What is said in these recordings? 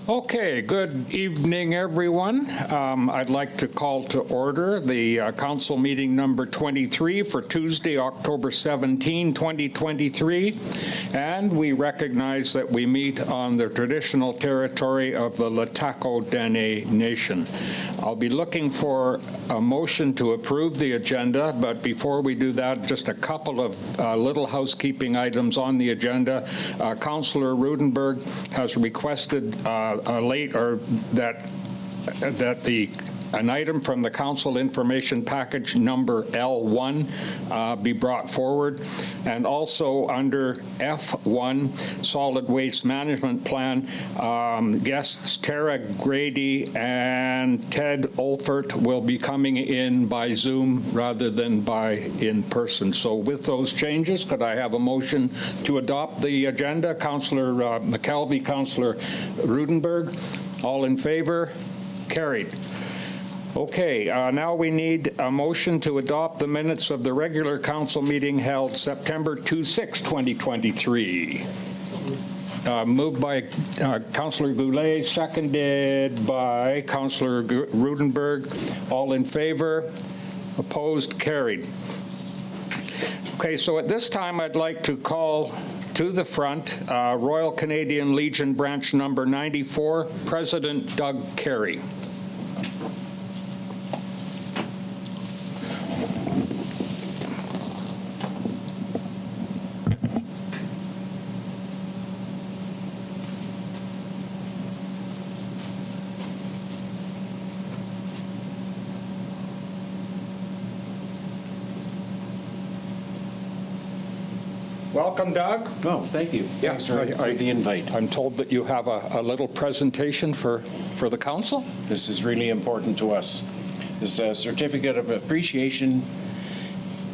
Okay, good evening, everyone. I'd like to call to order the council meeting number 23 for Tuesday, October 17, 2023. And we recognize that we meet on the traditional territory of the LHTAKO DENE Nation. I'll be looking for a motion to approve the agenda, but before we do that, just a couple of little housekeeping items on the agenda. Councillor Rudenberg has requested an item from the council information package number L1 be brought forward, and also under F1 solid waste management plan, guests Tera, Grady, and Olfert will be coming in by Zoom rather than by in person. So with those changes, could I have a motion to adopt the agenda? Councillor McKelvey, Councillor Rudenberg, all in favor? Carried. Okay, now we need a motion to adopt the minutes of the regular council meeting held September 26, 2023. Moved by Councillor Goulet, seconded by Councillor Rudenberg. All in favor? Opposed? Carried. Okay, so at this time I'd like to call to the front Royal Canadian Legion Branch number 94, President Doug Carey. Welcome, Doug. Oh, thank you. Yeah, Thanks for the invite. I'm told that you have a little presentation for the council. This is really important to us. This is a certificate of appreciation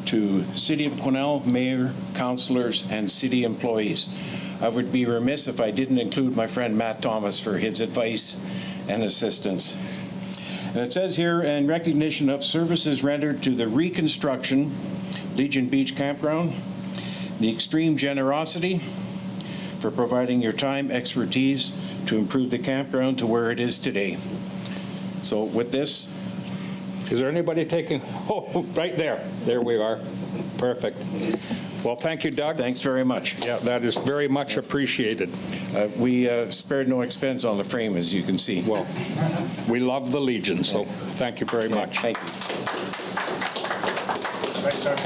to City of Quesnel, Mayor, councillors, and city employees. I would be remiss if I didn't include my friend Matt Thomas for his advice and assistance. And it says here, in recognition of services rendered to the reconstruction Legion Beach Campground, the extreme generosity for providing your time, expertise to improve the campground to where it is today. So with this. Is there anybody taking, oh, right there. There we are. Perfect. Well, thank you, Doug. Thanks very much. Yeah, that is very much appreciated. We spared no expense on the frame, as you can see. Well, we love the Legion, so thank you very much. Thank you. Right, Doug.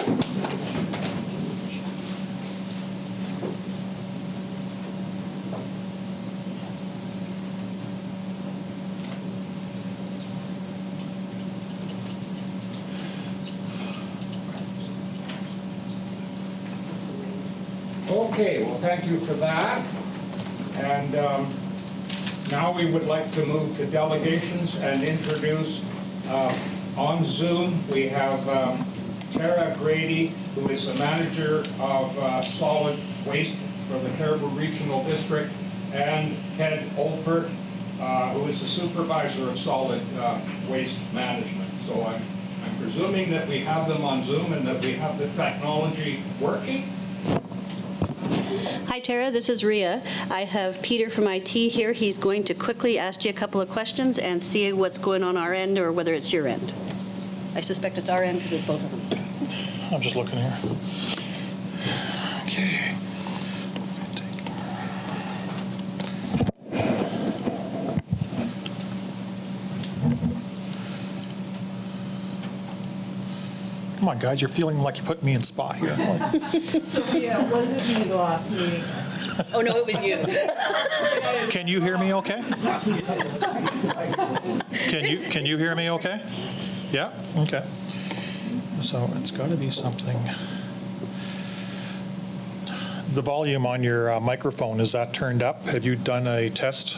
Okay, well, thank you for that. And now we would like to move to delegations and introduce on Zoom, we have Tera Grady, who is the manager of solid waste for the Cariboo Regional District, and Olfert, who is the supervisor of solid waste management. So I'm presuming that we have them on Zoom and that we have the technology working. Hi, Tera. This is Ria. I have Peter from IT here. He's going to quickly ask you a couple of questions and see what's going on our end or whether it's your end. I suspect it's our end because it's both of them. I'm just looking here. Okay. Come on, guys, you're feeling like you put me in spot here. Sophia, it wasn't me the last meeting. Oh, no, it was you. Can you hear me okay? Can you hear me okay? Yeah? Okay. So it's got to be something. The volume on your microphone, is that turned up? Have you done a test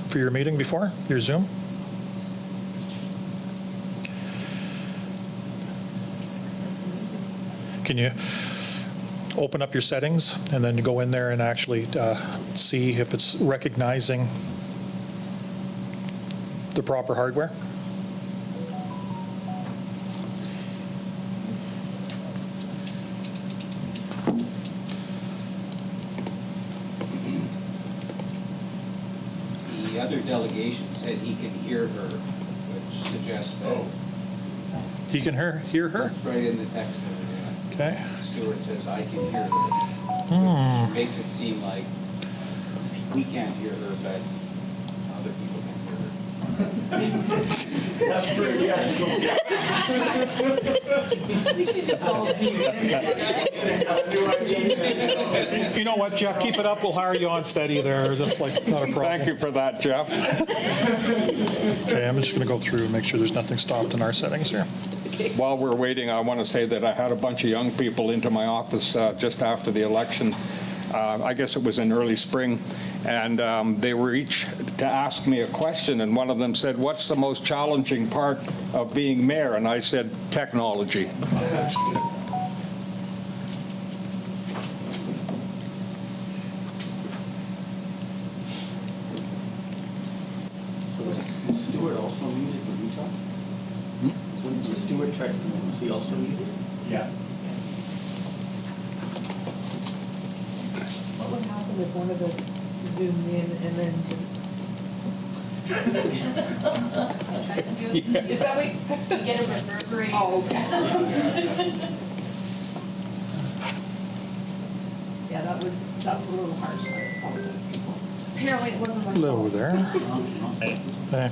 for your meeting before, your Zoom? Can you open up your settings and then go in there and actually see if it's recognizing the proper hardware? the other delegation said he can hear her, which suggests that He can hear her? it's right in the text of it. Okay. Stewart says, I can hear her. Which makes it seem like we can't hear her, but other people can hear her. We should just all zoom in. You know what, Jeff, keep it up. We'll hire you on steady there. Just like, not a problem. Thank you for that, Jeff. Okay, I'm just going to go through and make sure there's nothing stopped in our settings here. While we're waiting, I want to say that I had a bunch of young people into my office just after the election. I guess it was in early spring, and they were each to ask me a question, and one of them said, what's the most challenging part of being mayor? And I said, technology. Was Stewart also muted when you talked? When Stewart tried to come in, was he also muted? Yeah. What would happen if one of us zoomed in and then just? Is that what? Get a reverberate. Oh, okay. Yeah, that was a little harsh. I apologize, people. Apparently it wasn't like. Hello there. Okay.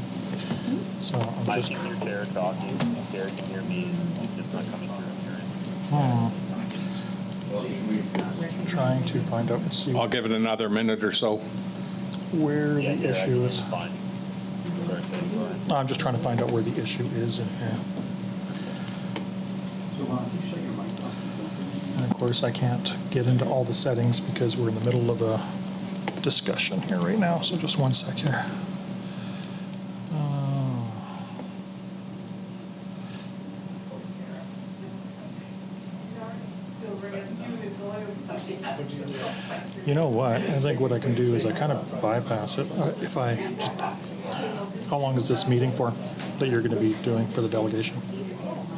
So I'm I just, can hear Tera talking, and Tera can hear me, it's not coming through on your end. It's just not recognized. trying to find out and see I'll give it another minute or so. where Yeah, the Tera, I issue can is. hear fine. Sorry, thank you. I'm just trying to find out where the issue is in here. So why don't you shut your mic off? And of course, I can't get into all the settings because we're in the middle of a discussion here right now, so just one sec here. You know what? I think what I can do is I kind of bypass it. How long is this meeting for that you're going to be doing for the delegation? I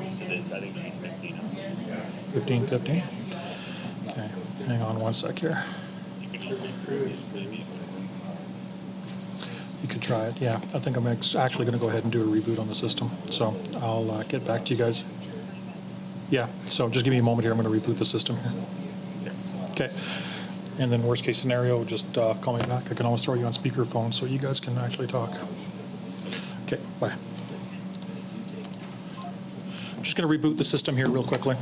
think she's 15. 15:15? Okay, hang on one sec here. You can hear me. You could try it, yeah. I think I'm actually going to go ahead and do a reboot on the system, so I'll get back to you guys. Yeah, so just give me a moment here. I'm going to reboot the system here. Okay. And then worst case scenario, just call me back. I can always throw you on speakerphone so you guys can actually talk. Okay, bye. I'm just going to reboot the system here real quickly.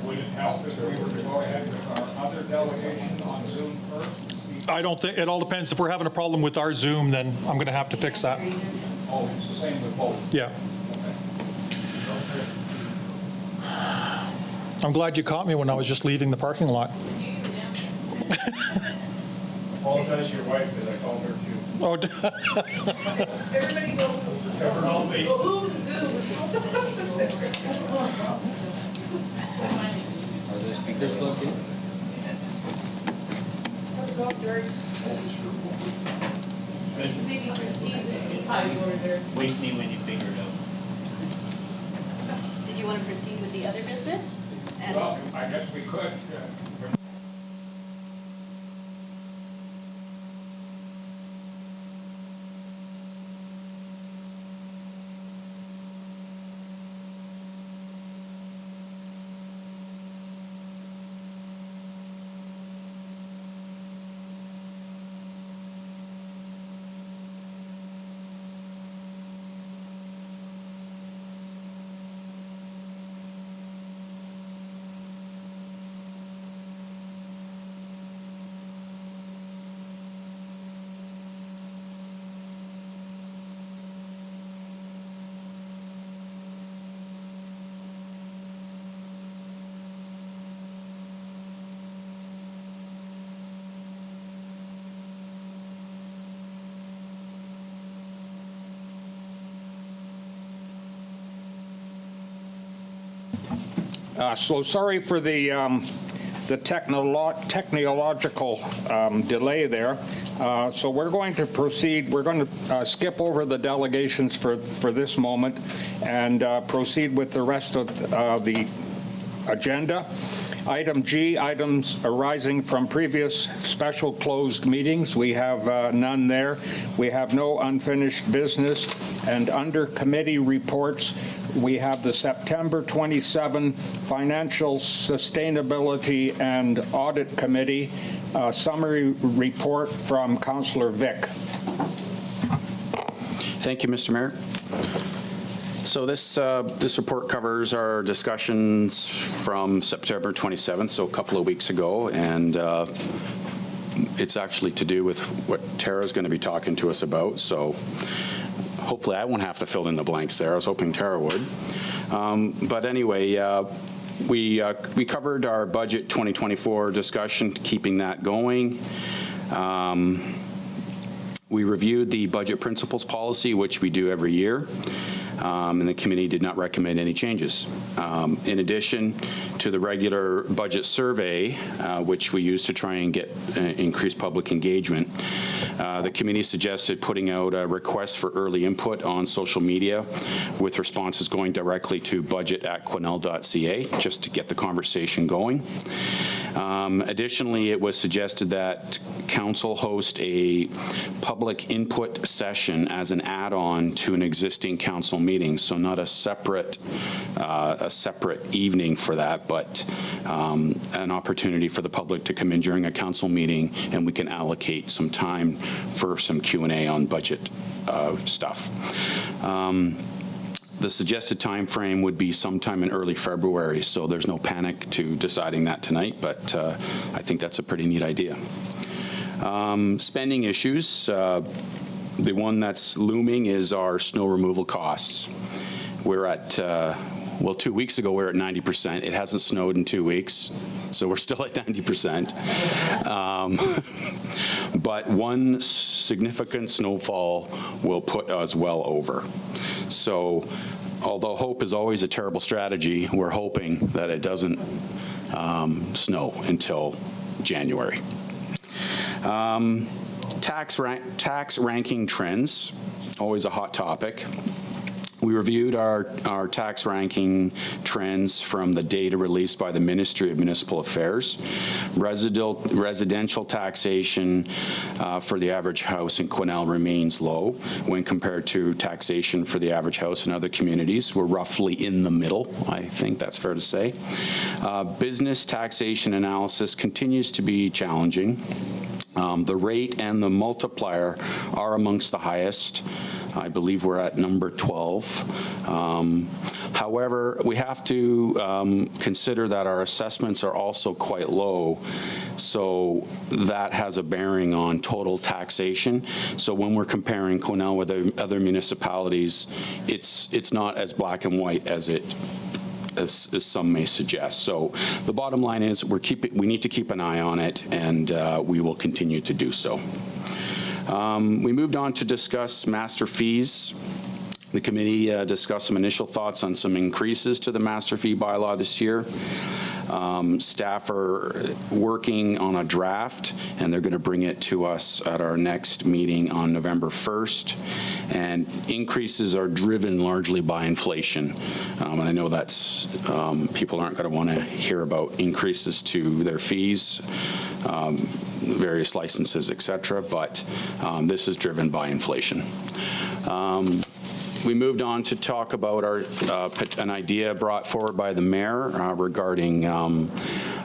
Would it help if we were to go ahead with our other delegation on Zoom first? I don't think, it all depends. If we're having a problem with our Zoom, then I'm going to have to fix that. Oh, it's the same with both. Yeah. I'm glad you caught me when I was just leaving the parking lot. Apologize to your wife because I called her too. Oh, Everybody go. Covered all bases. Zoom. Are the speakers plugged in? Let's go, Jerry. Maybe proceed with the Wake me when you figure it out. Did you want to proceed with the other business? And Well, I guess we could. So sorry for the technological delay there. So we're going to proceed. We're going to skip over the delegations for this moment and proceed with the rest of the agenda. Item G, items arising from previous special closed meetings. We have none there. We have no unfinished business. And under committee reports, we have the September 27 Financial Sustainability and Audit Committee summary report from Councillor Vic. Thank you, Mr. Mayor. So this report covers our discussions from September 27th, so a couple of weeks ago, and it's actually to do with what Tera is going to be talking to us about. So hopefully I won't have to fill in the blanks there. I was hoping Tera would. But anyway, we covered our budget 2024 discussion, keeping that going. We reviewed the budget principles policy, which we do every year. And the committee did not recommend any changes. In addition to the regular budget survey, which we use to try and get increased public engagement, the committee suggested putting out a request for early input on social media with responses going directly to budget@quesnel.ca, just to get the conversation going. Additionally, it was suggested that council host a public input session as an add-on to an existing council meeting. So not a separate evening for that, but an opportunity for the public to come in during a council meeting, and we can allocate some time for some Q&A on budget stuff. The suggested time frame would be sometime in early February, so there's no panic to deciding that tonight, but I think that's a pretty neat idea. Spending issues. The one that's looming is our snow removal costs. We're at, well, 2 weeks ago, we were at 90%. It hasn't snowed in 2 weeks, so we're still at 90%. But one significant snowfall will put us well over. So although hope is always a terrible strategy, we're hoping that it doesn't snow until January. Tax ranking trends, always a hot topic. We reviewed our tax ranking trends from the data released by the Ministry of Municipal Affairs. Residential taxation for the average house in Quesnel remains low when compared to taxation for the average house in other communities. We're roughly in the middle, I think that's fair to say. Business taxation analysis continues to be challenging. The rate and the multiplier are amongst the highest. I believe we're at number 12. However, we have to consider that our assessments are also quite low, so that has a bearing on total taxation. So when we're comparing Quesnel with other municipalities, it's not as black and white as some may suggest. So the bottom line is we need to keep an eye on it, and we will continue to do so. We moved on to discuss master fees. The committee discussed some initial thoughts on some increases to the master fee bylaw this year. Staff are working on a draft, and they're going to bring it to us at our next meeting on November 1st. And increases are driven largely by inflation. And I know that's people aren't going to want to hear about increases to their fees, various licenses, et cetera, but this is driven by inflation. We moved on to talk about an idea brought forward by the mayor regarding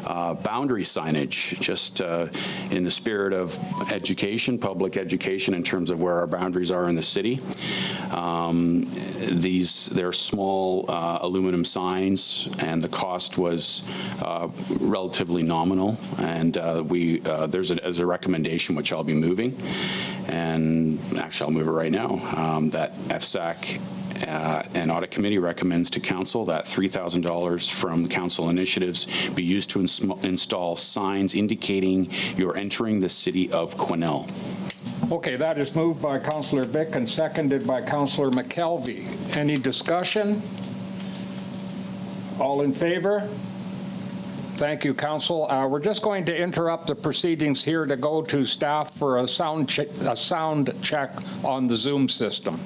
boundary signage, just in the spirit of education, public education, in terms of where our boundaries are in the city. They're small aluminum signs, and the cost was relatively nominal. And there's a recommendation which I'll be moving, and actually I'll move it right now, that FSAC and Audit Committee recommends to Council that $3,000 from Council initiatives be used to install signs indicating you're entering the city of Quesnel. Okay, that is moved by Councillor Vic and seconded by Councillor McKelvey. Any discussion? All in favor? Thank you, Council. We're just going to interrupt the proceedings here to go to staff for a sound check on the Zoom system.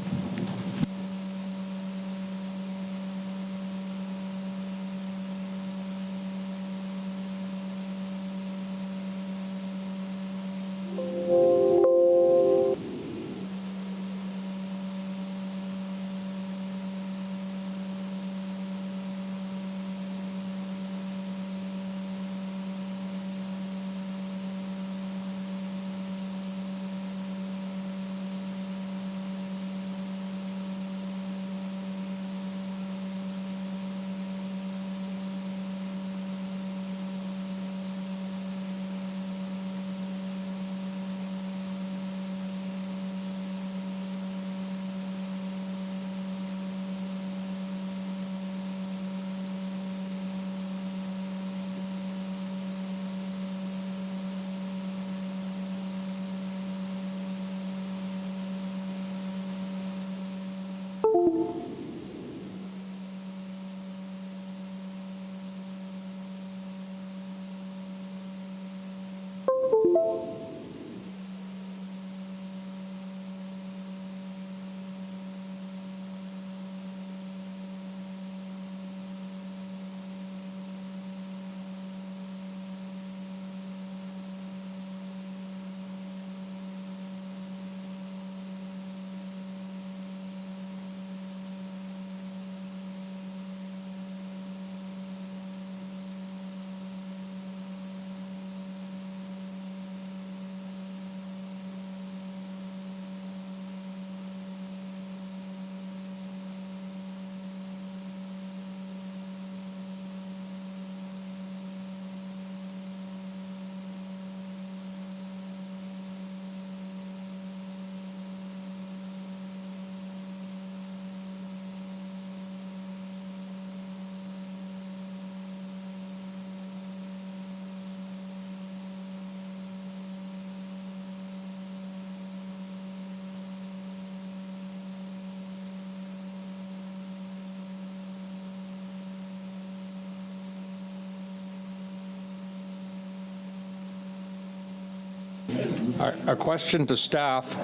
A question to staff.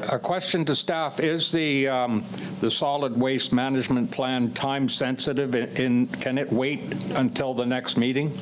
A question to staff, is the solid waste management plan time sensitive? Can it wait until the next meeting?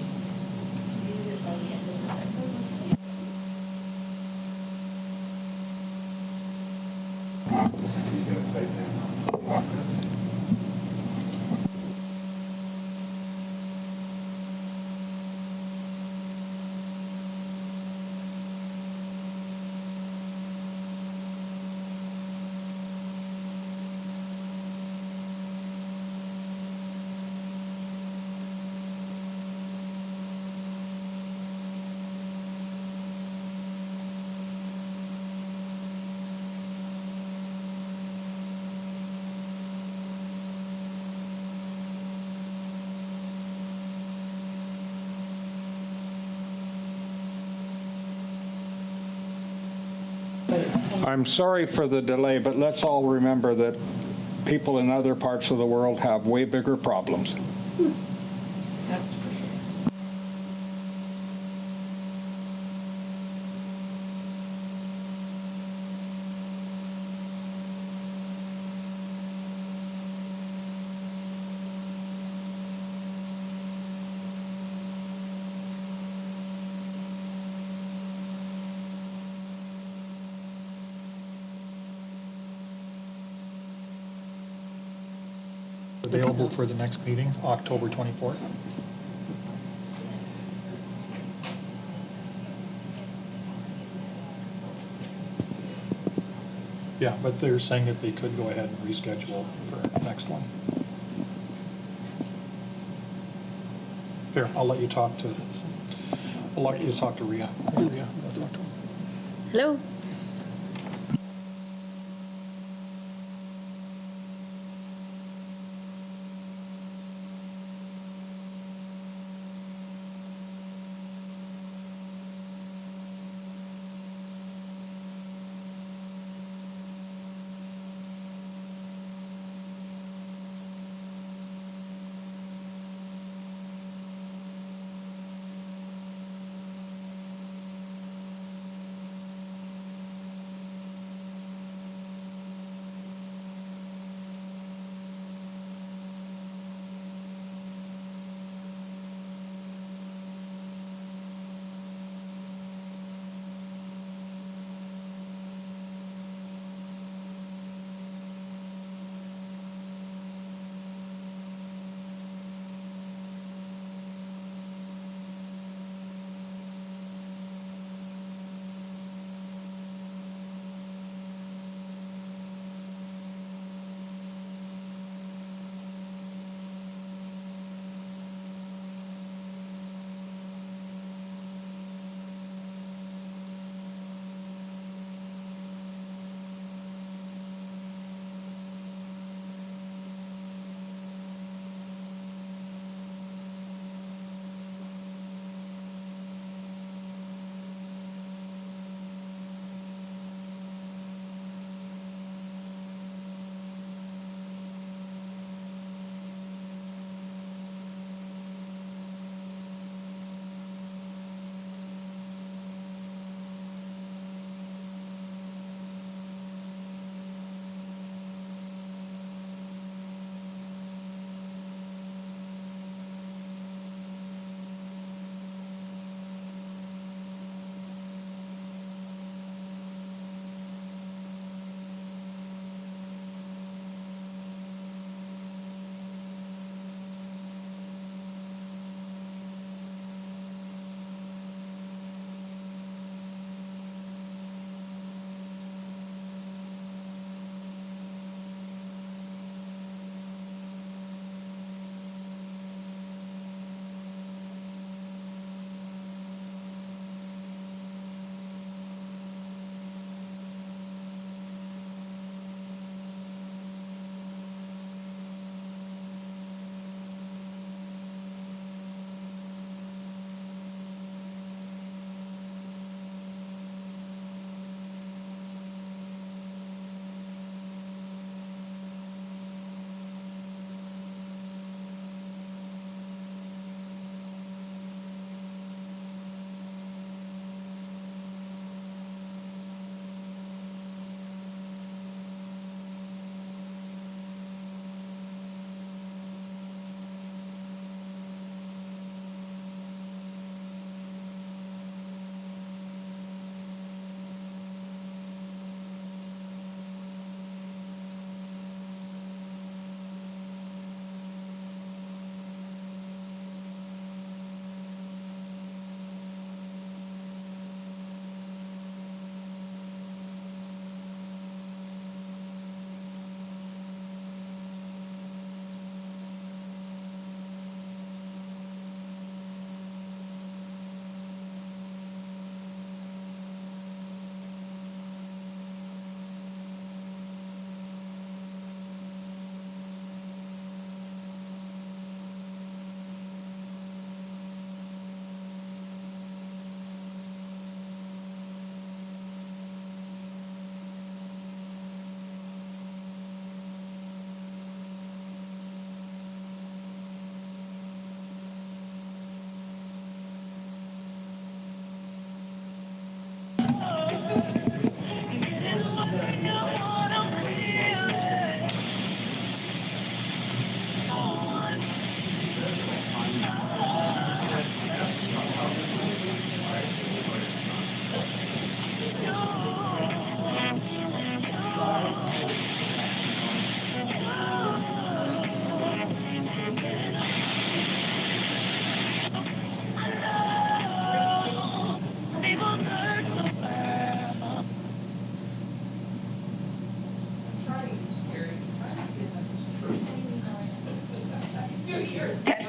I'm sorry for the delay, but let's all remember that people in other parts of the world have way bigger problems. That's for sure. Available for the next meeting, October 24th. Yeah, but they're saying that they could go ahead and reschedule for the next one. Here, I'll let you talk to Rhea. Rhea, go talk to him. Hello?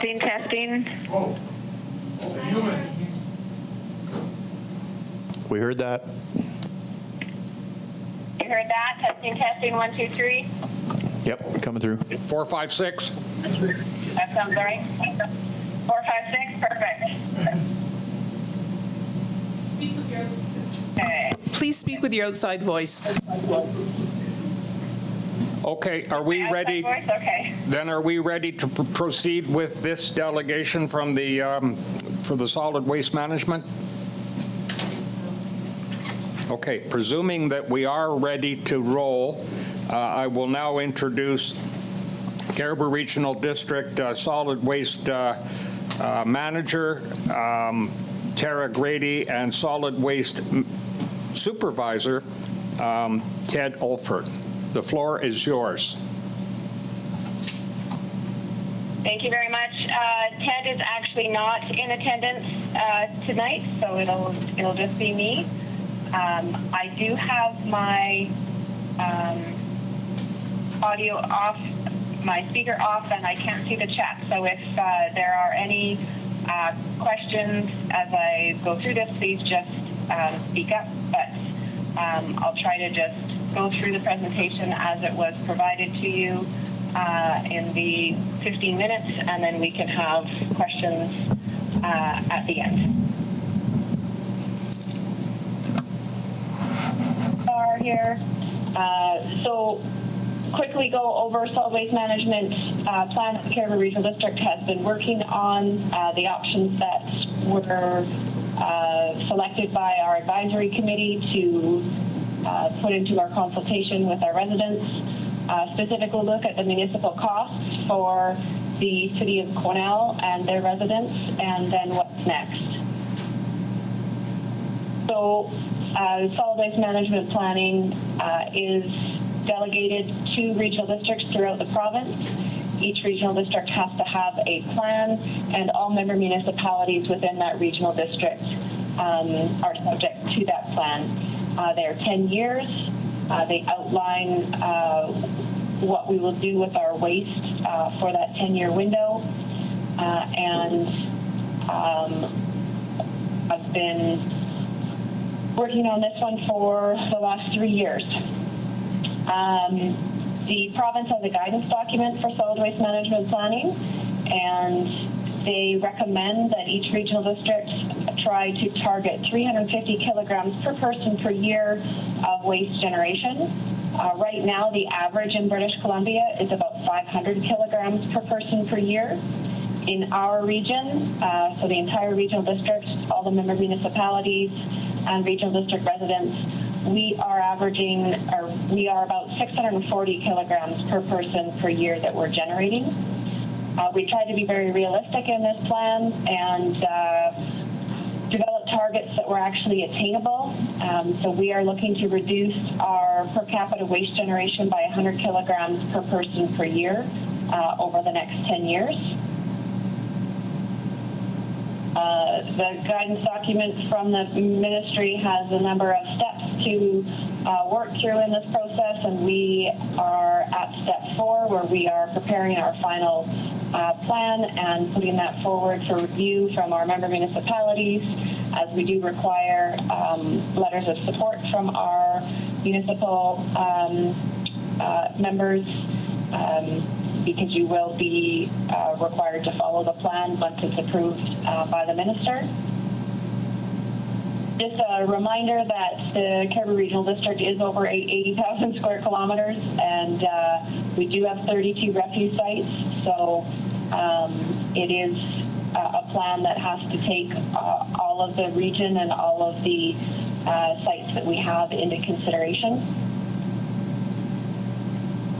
Testing, testing. Oh, a human. We heard that. You heard that? Testing, testing, 1, 2, 3. Yep, coming through. 4, 5, 6. That sounds right. 4, 5, 6, perfect. Speak with yours. Okay. Please speak with your outside voice. Okay, are we ready? Voice? Okay. Then are we ready to proceed with this delegation from the, for the solid waste management? Okay, presuming that we are ready to roll, I will now introduce Cariboo Regional District Solid Waste Manager, Tera, Grady, and Solid Waste Supervisor, Ted Olfert. The floor is yours. Thank you very much. Ted is actually not in attendance tonight, so it'll just be me. I do have my audio off, my speaker off, and I can't see the chat. So if there are any questions as I go through this, please just speak up. But I'll try to just go through the presentation as it was provided to you in the 15 minutes, and then we can have questions at the end. Here. So quickly go over solid waste management plan that the Cariboo Regional District has been working on, the options that were selected by our advisory committee to put into our consultation with our residents, specifically look at the municipal costs for the city of Quesnel and their residents, and then what's next. So solid waste management planning is delegated to regional districts throughout the province. Each regional district has to have a plan, and all member municipalities within that regional district are subject to that plan. They're 10 years. They outline what we will do with our waste for that 10-year window. And I've been working on this one for the last 3 years. The province has a guidance document for solid waste management planning, and they recommend that each regional district try to target 350 kilograms per person per year of waste generation. Right now, the average in British Columbia is about 500 kilograms per person per year. In our region, so the entire regional district, all the member municipalities and regional district residents, we are averaging, or we are about 640 kilograms per person per year that we're generating. We try to be very realistic in this plan and develop targets that were actually attainable. So we are looking to reduce our per capita waste generation by 100 kilograms per person per year over the next 10 years. The guidance document from the ministry has a number of steps to work through in this process, and we are at step 4, where we are preparing our final plan and putting that forward for review from our member municipalities, as we do require letters of support from our municipal members, because you will be required to follow the plan once it's approved by the minister. Just a reminder that the Cariboo Regional District is over 80,000 square kilometers, and we do have 32 refuse sites, so it is a plan that has to take all of the region and all of the sites that we have into consideration.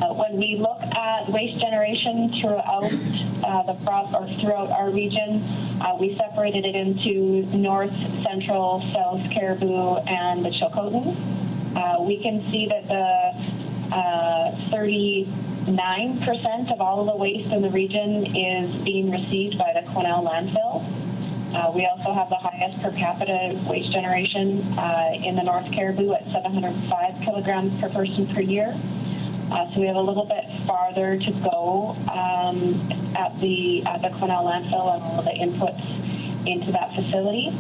When we look at waste generation throughout throughout our region, we separated it into North, Central, South Cariboo, and the Chilcotin. We can see that the 39% of all of the waste in the region is being received by the Quesnel landfill. We also have the highest per capita waste generation in the North Cariboo at 705 kilograms per person per year. So we have a little bit farther to go at the Quesnel landfill and all of the inputs into that facility.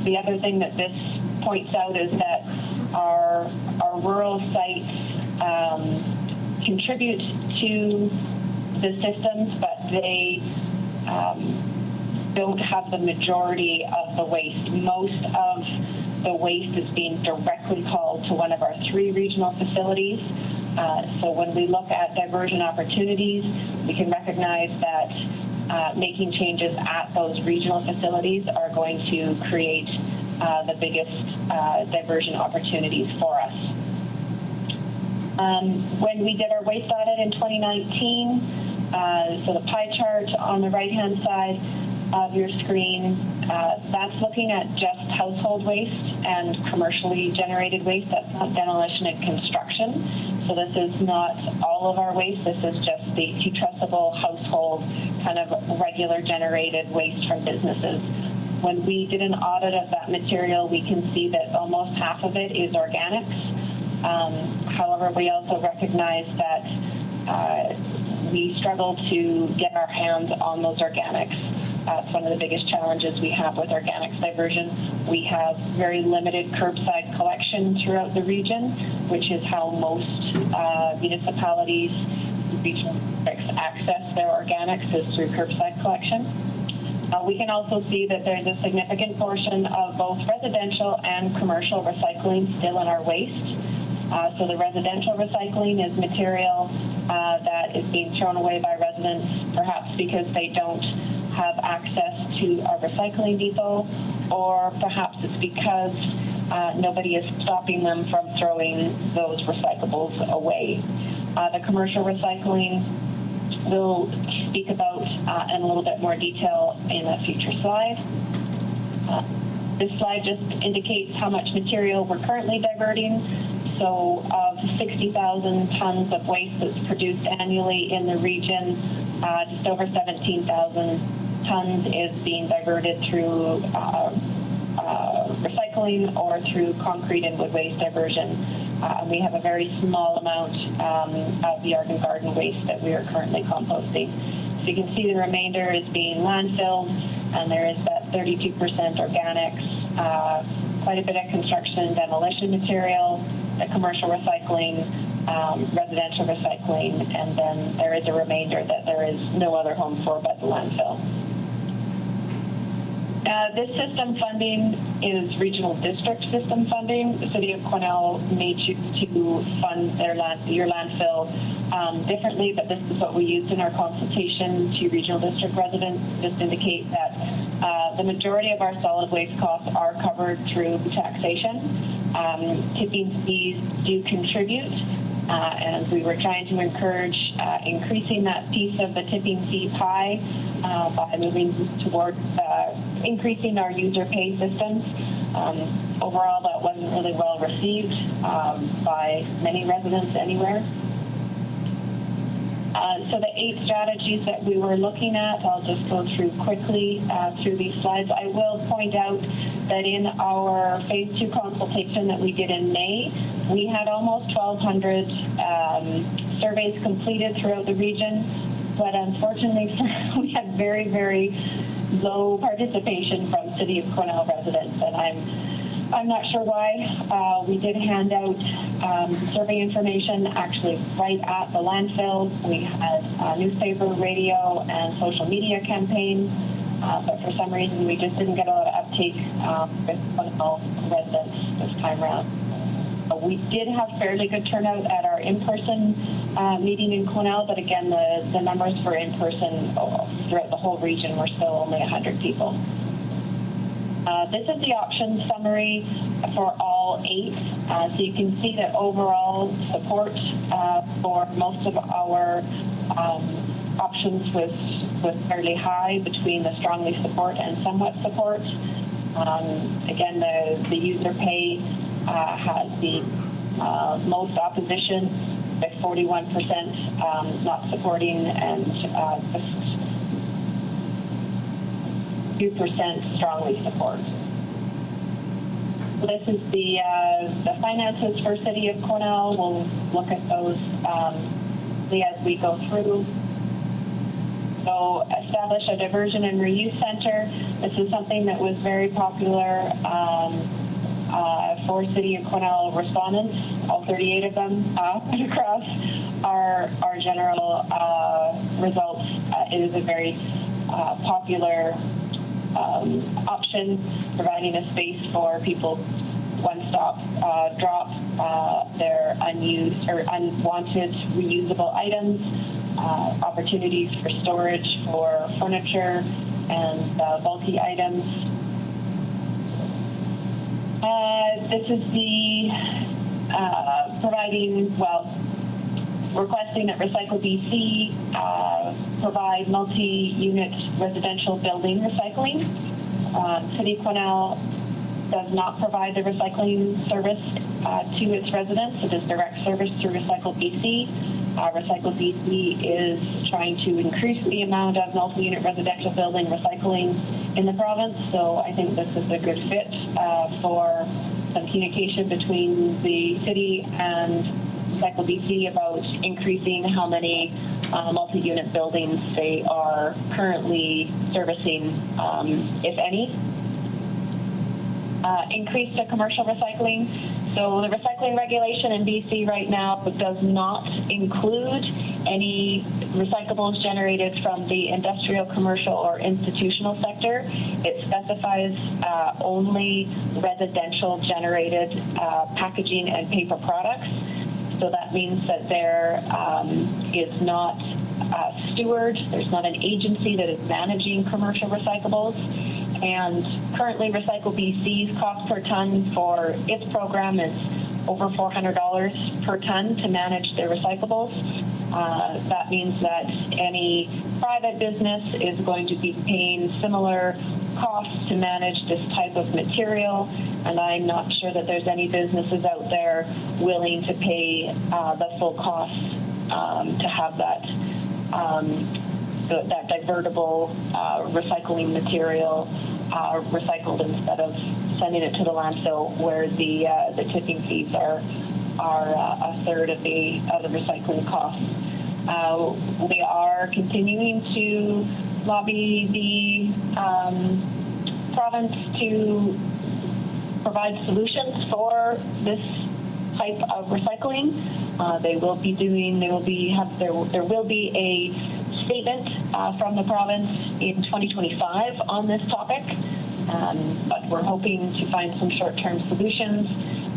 The other thing that this points out is that our rural sites contribute to the systems, but they don't have the majority of the waste. Most of the waste is being directly called to one of our 3 regional facilities. So when we look at diversion opportunities, we can recognize that making changes at those regional facilities are going to create the biggest diversion opportunities for us. When we did our waste audit in 2019, so the pie chart on the right-hand side of your screen, that's looking at just household waste and commercially generated waste. That's not demolition and construction. So this is not all of our waste. This is just the putrescible household kind of regular generated waste from businesses. When we did an audit of that material, we can see that almost half of it is organics. However, we also recognize that we struggle to get our hands on those organics. It's one of the biggest challenges we have with organics diversion. We have very limited curbside collection throughout the region, which is how most municipalities, regional districts access their organics is through curbside collection. We can also see that there's a significant portion of both residential and commercial recycling still in our waste. So the residential recycling is material that is being thrown away by residents, perhaps because they don't have access to a recycling depot, or perhaps it's because nobody is stopping them from throwing those recyclables away. The commercial recycling we'll speak about in a little bit more detail in a future slide. This slide just indicates how much material we're currently diverting. So of 60,000 tons of waste that's produced annually in the region, just over 17,000 tons is being diverted through recycling or through concrete and wood waste diversion. We have a very small amount of yard and garden waste that we are currently composting. So you can see the remainder is being landfilled, and there is that 32% organics, quite a bit of construction and demolition material, the commercial recycling, residential recycling, and then there is a remainder that there is no other home for but the landfill. This system funding is regional district system funding. The City of Quesnel may choose to fund your landfill differently, but this is what we used in our consultation to regional district residents. Just indicate that the majority of our solid waste costs are covered through taxation. Tipping fees do contribute, and we were trying to encourage increasing that piece of the tipping fee pie by moving toward increasing our user pay systems. Overall, that wasn't really well received by many residents anywhere. So the 8 strategies that we were looking at, I'll just go through quickly through these slides. I will point out that in our phase 2 consultation that we did in May, we had almost 1,200 surveys completed throughout the region, but unfortunately we had very, very low participation from City of Quesnel residents, and I'm not sure why. We did hand out survey information actually right at the landfill. We had newspaper, radio, and social media campaigns, but for some reason we just didn't get a lot of uptake with Quesnel residents this time around. We did have fairly good turnout at our in-person meeting in Quesnel, but again, the numbers for in-person throughout the whole region were still only 100 people. This is the option summary for all 8. So you can see that overall support for most of our options was fairly high, between the strongly support and somewhat support. Again, the user pay has the most opposition, with 41% not supporting and 2% strongly support. this is the finances for City of Quesnel. We'll look at those as we go through. So establish a diversion and reuse center. This is something that was very popular for City of Quesnel respondents, all 38 of them across our general results. It is a very popular option, providing a space for people one-stop drop their unused or unwanted reusable items, opportunities for storage for furniture and bulky items. This is the requesting that Recycle BC provide multi-unit residential building recycling. City of Quesnel does not provide the recycling service to its residents. It is direct service through Recycle BC. Recycle BC is trying to increase the amount of multi-unit residential building recycling in the province, so I think this is a good fit for some communication between the city and Recycle BC about increasing how many multi-unit buildings they are currently servicing, if any. Increase the commercial recycling. So the recycling regulation in BC right now does not include any recyclables generated from the industrial, commercial, or institutional sector. It specifies only residential generated packaging and paper products. So that means that there is not a steward, there's not an agency that is managing commercial recyclables. And currently Recycle BC's cost per ton for its program is over $400 per ton to manage their recyclables. That means that any private business is going to be paying similar costs to manage this type of material, and I'm not sure that there's any businesses out there willing to pay the full cost to have that that divertible recycling material recycled instead of sending it to the landfill, where the tipping fees are a third of the recycling costs. We are continuing to lobby the province to provide solutions for this type of recycling. There will be a statement from the province in 2025 on this topic, but we're hoping to find some short-term solutions.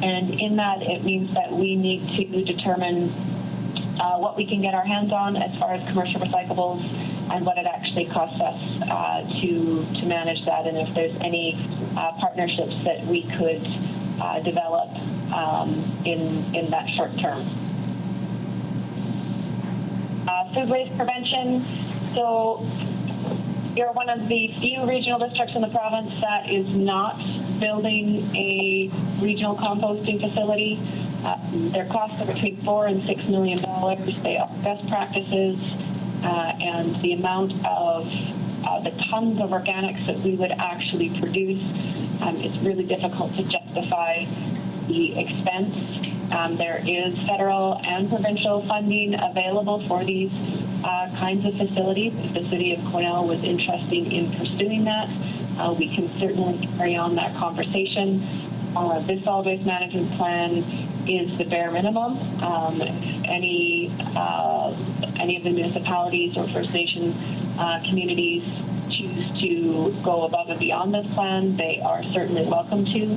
And in that, it means that we need to determine what we can get our hands on as far as commercial recyclables and what it actually costs us to manage that, and if there's any partnerships that we could develop in that short term. Food waste prevention. So you're one of the few regional districts in the province that is not building a regional composting facility. Their costs are between $4 and $6 million. They are best practices, and the amount of the tons of organics that we would actually produce, it's really difficult to justify the expense. There is federal and provincial funding available for these kinds of facilities. If the City of Quesnel was interested in pursuing that, we can certainly carry on that conversation. This solid waste management plan is the bare minimum. Any of the municipalities or First Nation communities choose to go above and beyond this plan, they are certainly welcome to.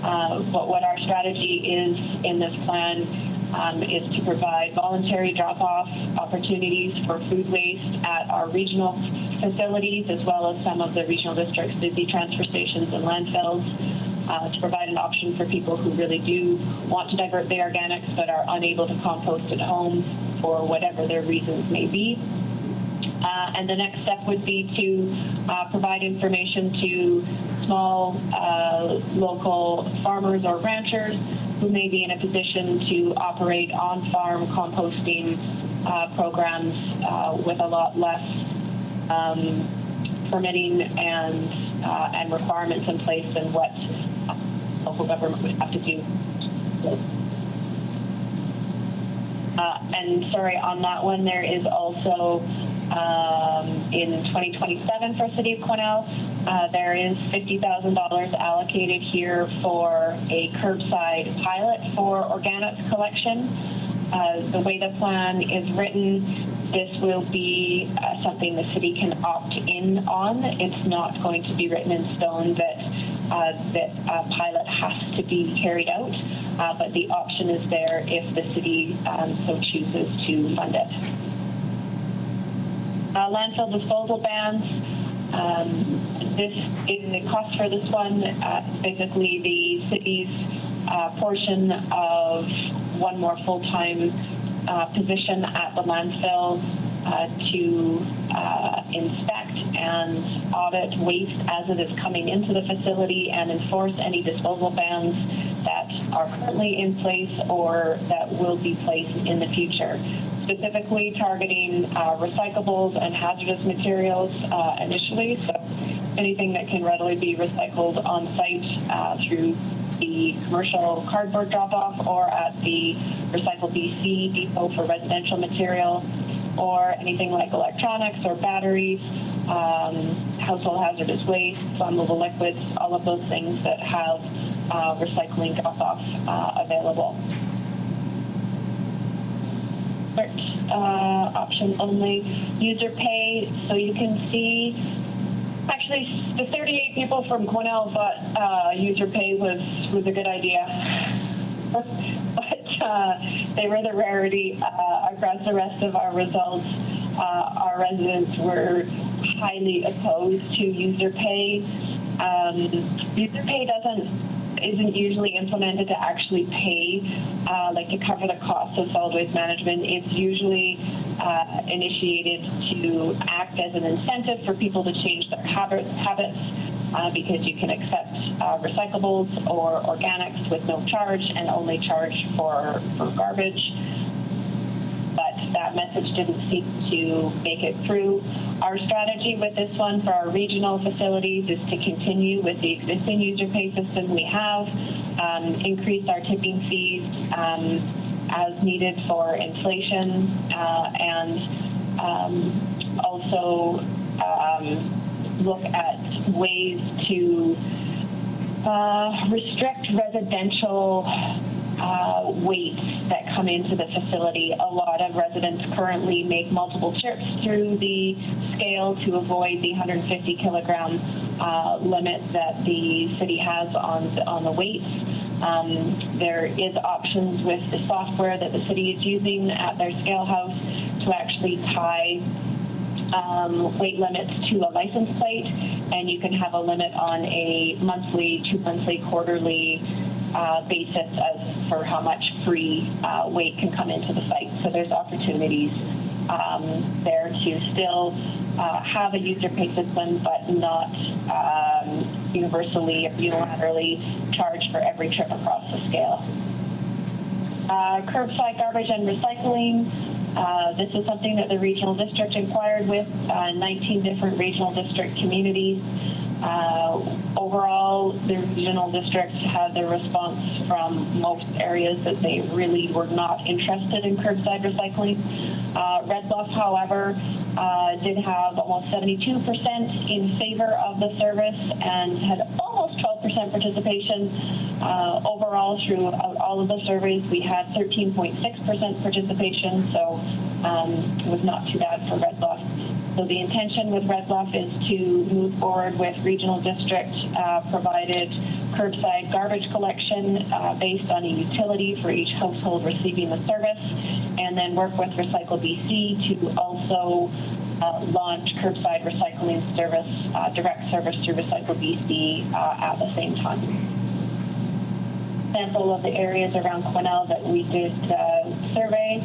But what our strategy is in this plan is to provide voluntary drop-off opportunities for food waste at our regional facilities, as well as some of the regional districts' busy transfer stations and landfills, to provide an option for people who really do want to divert their organics but are unable to compost at home for whatever their reasons may be. And the next step would be to provide information to small local farmers or ranchers who may be in a position to operate on-farm composting programs with a lot less permitting and requirements in place than what local government would have to do. And sorry, on that one, there is also in 2027 for City of Quesnel, there is $50,000 allocated here for a curbside pilot for organics collection. The way the plan is written, this will be something the city can opt in on. It's not going to be written in stone that a pilot has to be carried out, but the option is there if the city so chooses to fund it. Landfill disposal bans. This is the cost for this one. Basically, the city's portion of one more full-time position at the landfill to inspect and audit waste as it is coming into the facility and enforce any disposal bans that are currently in place or that will be placed in the future. Specifically targeting recyclables and hazardous materials initially, so anything that can readily be recycled on site through the commercial cardboard drop-off or at the Recycle BC depot for residential material, or anything like electronics or batteries, household hazardous waste, flammable liquids, all of those things that have recycling drop-off available. Option only, user pay, so you can see actually the 38 people from Quesnel thought user pay was a good idea. But they were the rarity across the rest of our results. Our residents were highly opposed to user pay. User pay isn't usually implemented to actually pay, like to cover the cost of solid waste management. It's usually initiated to act as an incentive for people to change their habits, because you can accept recyclables or organics with no charge and only charge for garbage. But that message didn't seem to make it through. Our strategy with this one for our regional facilities is to continue with the existing user pay system we have, increase our tipping fees as needed for inflation, and also look at ways to restrict residential weights that come into the facility. A lot of residents currently make multiple trips through the scale to avoid the 150 kilogram limit that the city has on the weights. There is options with the software that the city is using at their scale house to actually tie weight limits to a license plate, and you can have a limit on a monthly, 2 monthly, quarterly basis as for how much free weight can come into the site. So there's opportunities there to still have a user pay system, but not universally or unilaterally charge for every trip across the scale. Curbside garbage and recycling. This is something that the regional district inquired with 19 different regional district communities. Overall, the regional districts had their response from most areas that they really were not interested in curbside recycling. Red Bluff, however, did have almost 72% in favor of the service and had almost 12% participation. Overall, throughout all of the surveys, we had 13.6% participation, so it was not too bad for Red Bluff. So the intention with Red Bluff is to move forward with regional district provided curbside garbage collection based on a utility for each household receiving the service, and then work with Recycle BC to also launch curbside recycling service, direct service through Recycle BC at the same time. Sample of the areas around Quesnel that we did survey.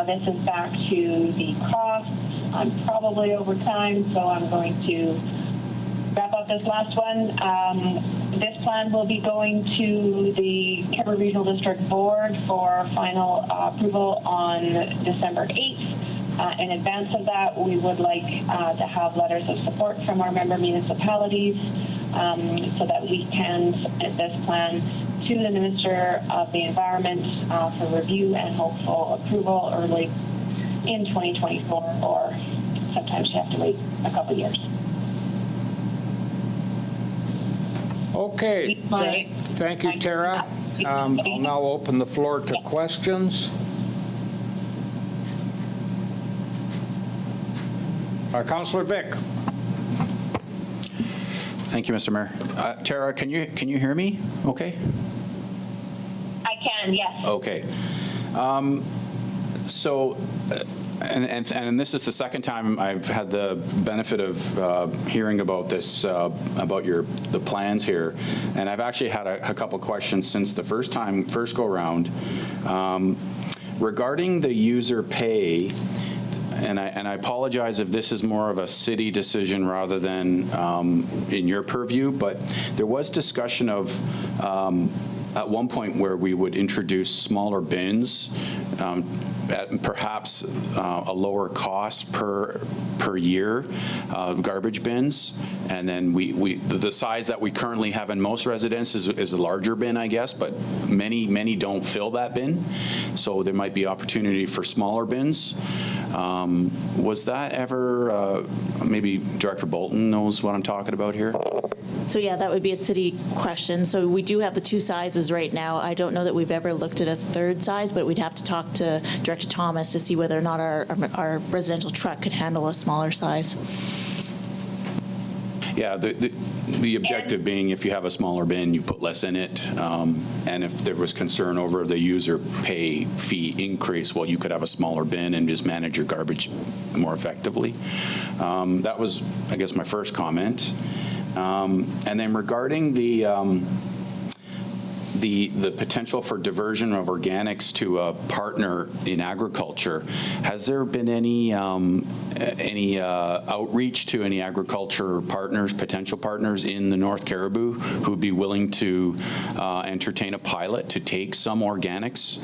This is back to the costs. I'm probably over time, so I'm going to wrap up this last one. This plan will be going to the Cariboo Regional District Board for final approval on December 8th. In advance of that, we would like to have letters of support from our member municipalities so that we can submit this plan to the Minister of the Environment for review and hopeful approval early in 2024, or sometimes you have to wait a couple years. Okay, thank you, Tera. I'll now open the floor to questions. Councillor Vic. Thank you, Mr. Mayor. Tera, can you hear me okay? I can, yes. Okay. And this is the second time I've had the benefit of hearing about this, about the plans here. And I've actually had a couple questions since the first go around. Regarding the user pay, and I apologize if this is more of a city decision rather than in your purview, but there was discussion of at one point where we would introduce smaller bins at perhaps a lower cost per year, garbage bins, and then the size that we currently have in most residences is a larger bin, I guess, but many don't fill that bin, so there might be opportunity for smaller bins. Was that ever, maybe Director Bolton knows what I'm talking about here? So yeah, that would be a city question. So we do have the two sizes right now. I don't know that we've ever looked at a third size, but we'd have to talk to Director Thomas to see whether or not our residential truck could handle a smaller size. Yeah, the objective being if you have a smaller bin, you put less in it. And if there was concern over the user pay fee increase, well, you could have a smaller bin and just manage your garbage more effectively. That was, I guess, my first comment. And then regarding the potential for diversion of organics to a partner in agriculture, has there been any outreach to any agriculture partners, potential partners in the North Cariboo who'd be willing to entertain a pilot to take some organics?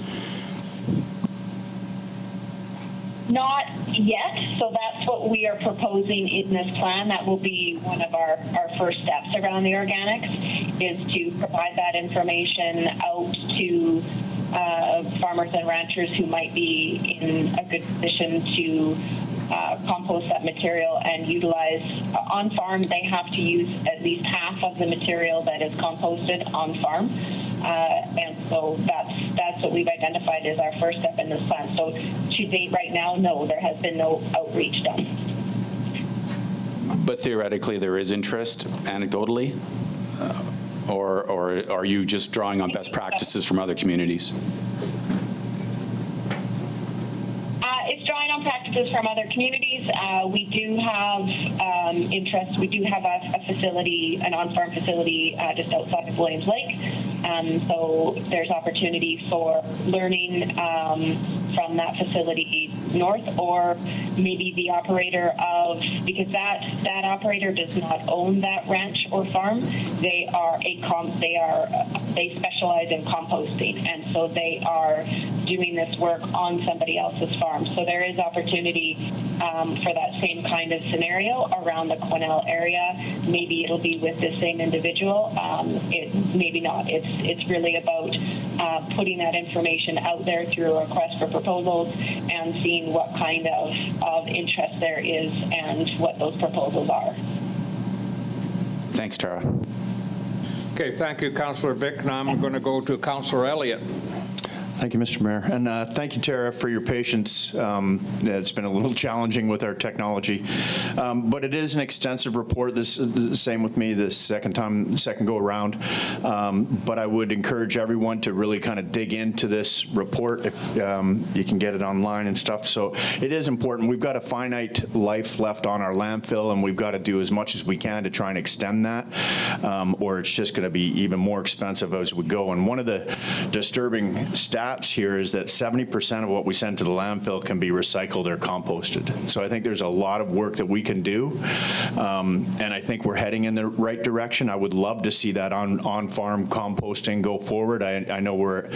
Not yet, so that's what we are proposing in this plan. That will be one of our first steps around the organics, is to provide that information out to farmers and ranchers who might be in a good position to compost that material and utilize on farm. They have to use at least half of the material that is composted on farm. And so that's what we've identified as our first step in this plan. So to date right now, no, there has been no outreach done. But theoretically, there is interest anecdotally? Or are you just drawing on best practices from other communities? It's drawing on practices from other communities. We do have interest. We do have a facility, an on-farm facility just outside of Williams Lake. So there's opportunity for learning from that facility north, or maybe the operator of, because that operator does not own that ranch or farm. They specialize in composting, and so they are doing this work on somebody else's farm. So there is opportunity for that same kind of scenario around the Quesnel area. Maybe it'll be with the same individual. Maybe not. It's really about putting that information out there through a request for proposals and seeing what kind of interest there is and what those proposals are. Thanks, Tera. Okay, thank you, Councillor Vic. Now I'm going to go to Councillor Elliott. Thank you, Mr. Mayor. And thank you, Tera, for your patience. It's been a little challenging with our technology. But it is an extensive report. This same with me the second go around. But I would encourage everyone to really kind of dig into this report if you can get it online and stuff. So it is important. We've got a finite life left on our landfill, and we've got to do as much as we can to try and extend that, or it's just going to be even more expensive as we go. And one of the disturbing stats stats here is that 70% of what we send to the landfill can be recycled or composted. So I think there's a lot of work that we can do, and I think we're heading in the right direction. I would love to see that on-farm composting go forward. I know we're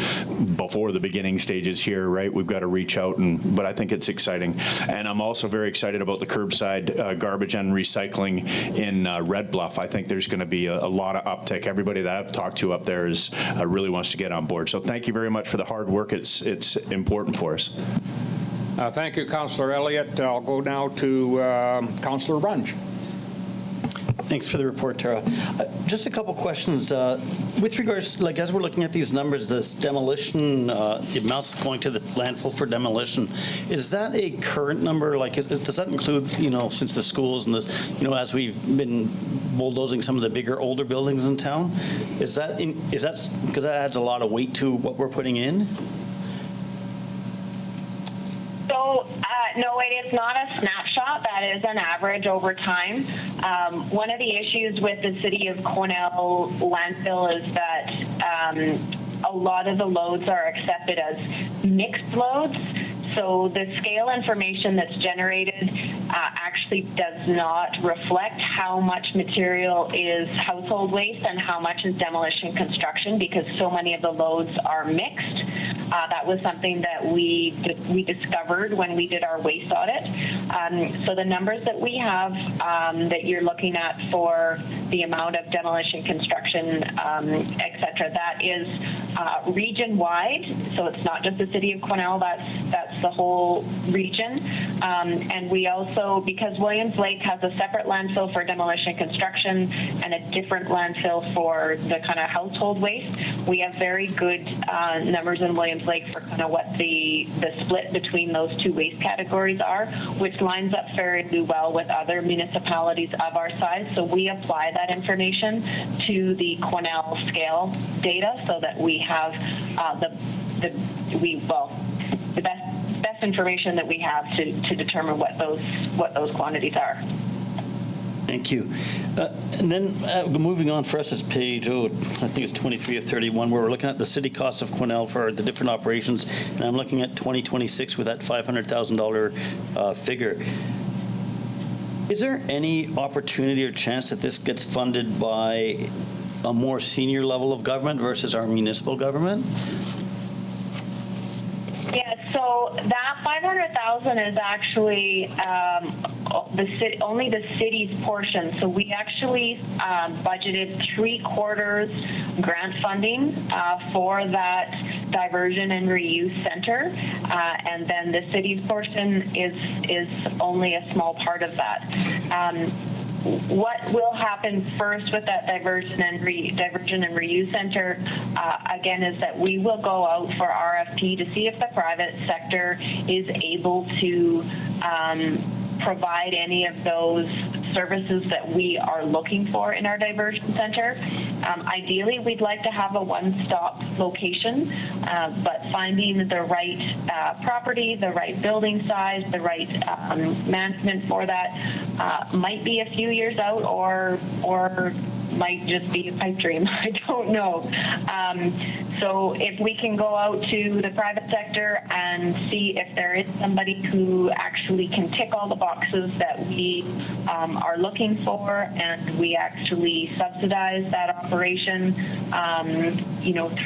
before the beginning stages here, right? We've got to reach out, but I think it's exciting. And I'm also very excited about the curbside garbage and recycling in Red Bluff. I think there's going to be a lot of uptick. Everybody that I've talked to up there is really wants to get on board. So thank you very much for the hard work. It's important for us. Thank you, Councillor Elliott. I'll go now to Councillor Runge. Thanks for the report, Tera. Just a couple questions. With regards, like as we're looking at these numbers, this demolition, the amounts going to the landfill for demolition, is that a current number? Like, does that include, since the schools and this, as we've been bulldozing some of the bigger, older buildings in town, is that because that adds a lot of weight to what we're putting in? So, no, it is not a snapshot. That is an average over time. One of the issues with the City of Quesnel landfill is that a lot of the loads are accepted as mixed loads. So the scale information that's generated actually does not reflect how much material is household waste and how much is demolition construction, because so many of the loads are mixed. That was something that we discovered when we did our waste audit. So the numbers that we have that you're looking at for the amount of demolition construction, et cetera, that is region-wide. So it's not just the City of Quesnel, that's the whole region. And we also, because Williams Lake has a separate landfill for demolition construction and a different landfill for the kind of household waste, we have very good numbers in Williams Lake for kind of what the split between those two waste categories are, which lines up fairly well with other municipalities of our size. So we apply that information to the Quesnel scale data so that we have the best information that we have to determine what those quantities are. Thank you. And then moving on for us is page, I think it's 23 of 31, where we're looking at the city costs of Quesnel for the different operations. And I'm looking at 2026 with that $500,000 figure. Is there any opportunity or chance that this gets funded by a more senior level of government versus our municipal government? Yeah, so that $500,000 is actually only the city's portion. So we actually budgeted 3/4 grant funding for that diversion and reuse center, and then the city's portion is only a small part of that. What will happen first with that diversion and reuse center, again, is that we will go out for RFP to see if the private sector is able to provide any of those services that we are looking for in our diversion center. Ideally, we'd like to have a one-stop location, but finding the right property, the right building size, the right management for that might be a few years out, or might just be a pipe dream. I don't know. So if we can go out to the private sector and see if there is somebody who actually can tick all the boxes that we are looking for, and we actually subsidize that operation,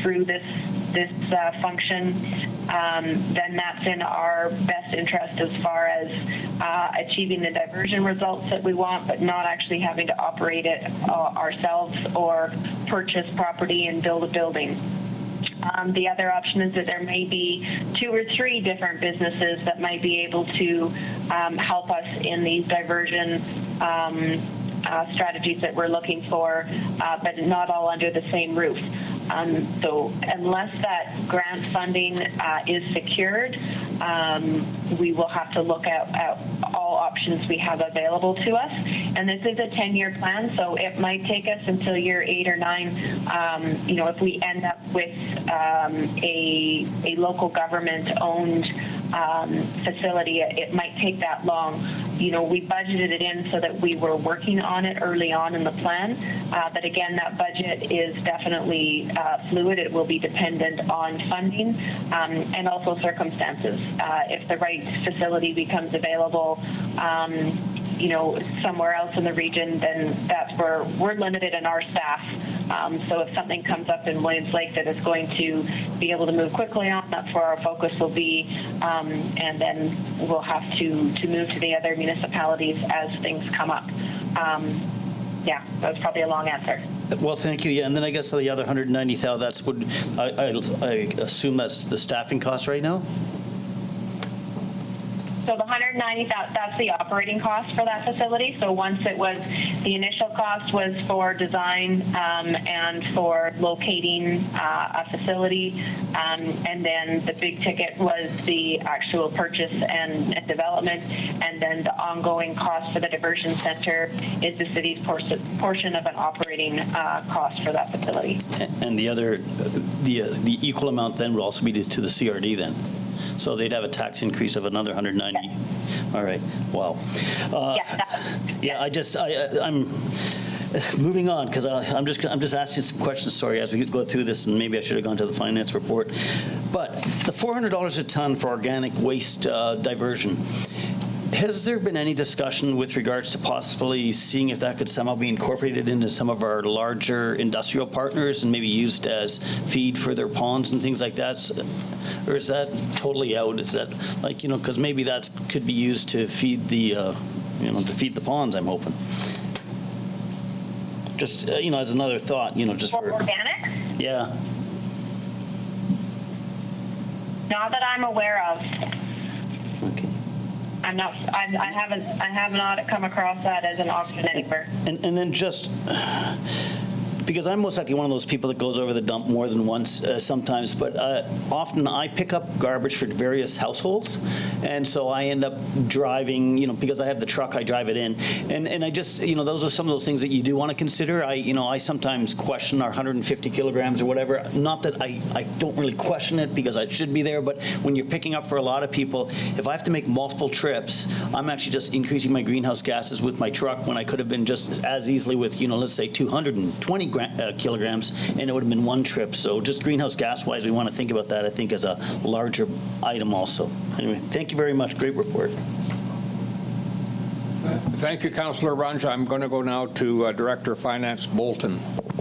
through this function, then that's in our best interest as far as achieving the diversion results that we want, but not actually having to operate it ourselves or purchase property and build a building. The other option is that there may be 2 or 3 different businesses that might be able to help us in these diversion strategies that we're looking for, but not all under the same roof. So unless that grant funding is secured, we will have to look at all options we have available to us. And this is a 10-year plan, so it might take us until year 8 or 9, if we end up with a local government-owned facility, it might take that long. You know, we budgeted it in so that we were working on it early on in the plan. But again, that budget is definitely fluid. It will be dependent on funding and also circumstances. If the right facility becomes available, you know, somewhere else in the region, then that's where we're limited in our staff. So if something comes up in Williams Lake that is going to be able to move quickly on, that's where our focus will be. And then we'll have to move to the other municipalities as things come up. Yeah, that was probably a long answer. Well, thank you. Yeah, and then I guess the other 190,000, that's what I assume that's the staffing cost right now? So the 190,000, that's the operating cost for that facility. So once it was, the initial cost was for design and for locating a facility, and then the big ticket was the actual purchase and development, and then the ongoing cost for the diversion center is the city's portion of an operating cost for that facility. And the other, the equal amount then would also be to the CRD then? So they'd have a tax increase of another 190. Yeah. All right. Wow. I'm moving on because I'm just asking some questions. Sorry, as we go through this, and maybe I should have gone to the finance report. But the $400 a ton for organic waste diversion. Has there been any discussion with regards to possibly seeing if that could somehow be incorporated into some of our larger industrial partners and maybe used as feed for their ponds and things like that? Or is that totally out? Is that like, you know, because maybe that could be used to feed the, to feed the ponds, I'm hoping. Just, as another thought, just for. Organic? Yeah. Not that I'm aware of. Okay. I'm not. I have not come across that as an option anywhere. And then just because I'm most likely one of those people that goes over the dump more than once sometimes, but often I pick up garbage for various households, and so I end up driving, because I have the truck, I drive it in, and I just, those are some of those things that you do want to consider. I sometimes question our 150 kilograms or whatever. Not that I don't really question it because I should be there, but when you're picking up for a lot of people, if I have to make multiple trips, I'm actually just increasing my greenhouse gases with my truck when I could have been just as easily with, let's say 220 kilograms, and it would have been one trip. So just greenhouse gas-wise, we want to think about that, I think, as a larger item also. Anyway, thank you very much. Great report. Thank you, Councillor Runge. I'm going to go now to Director of Finance Bolton.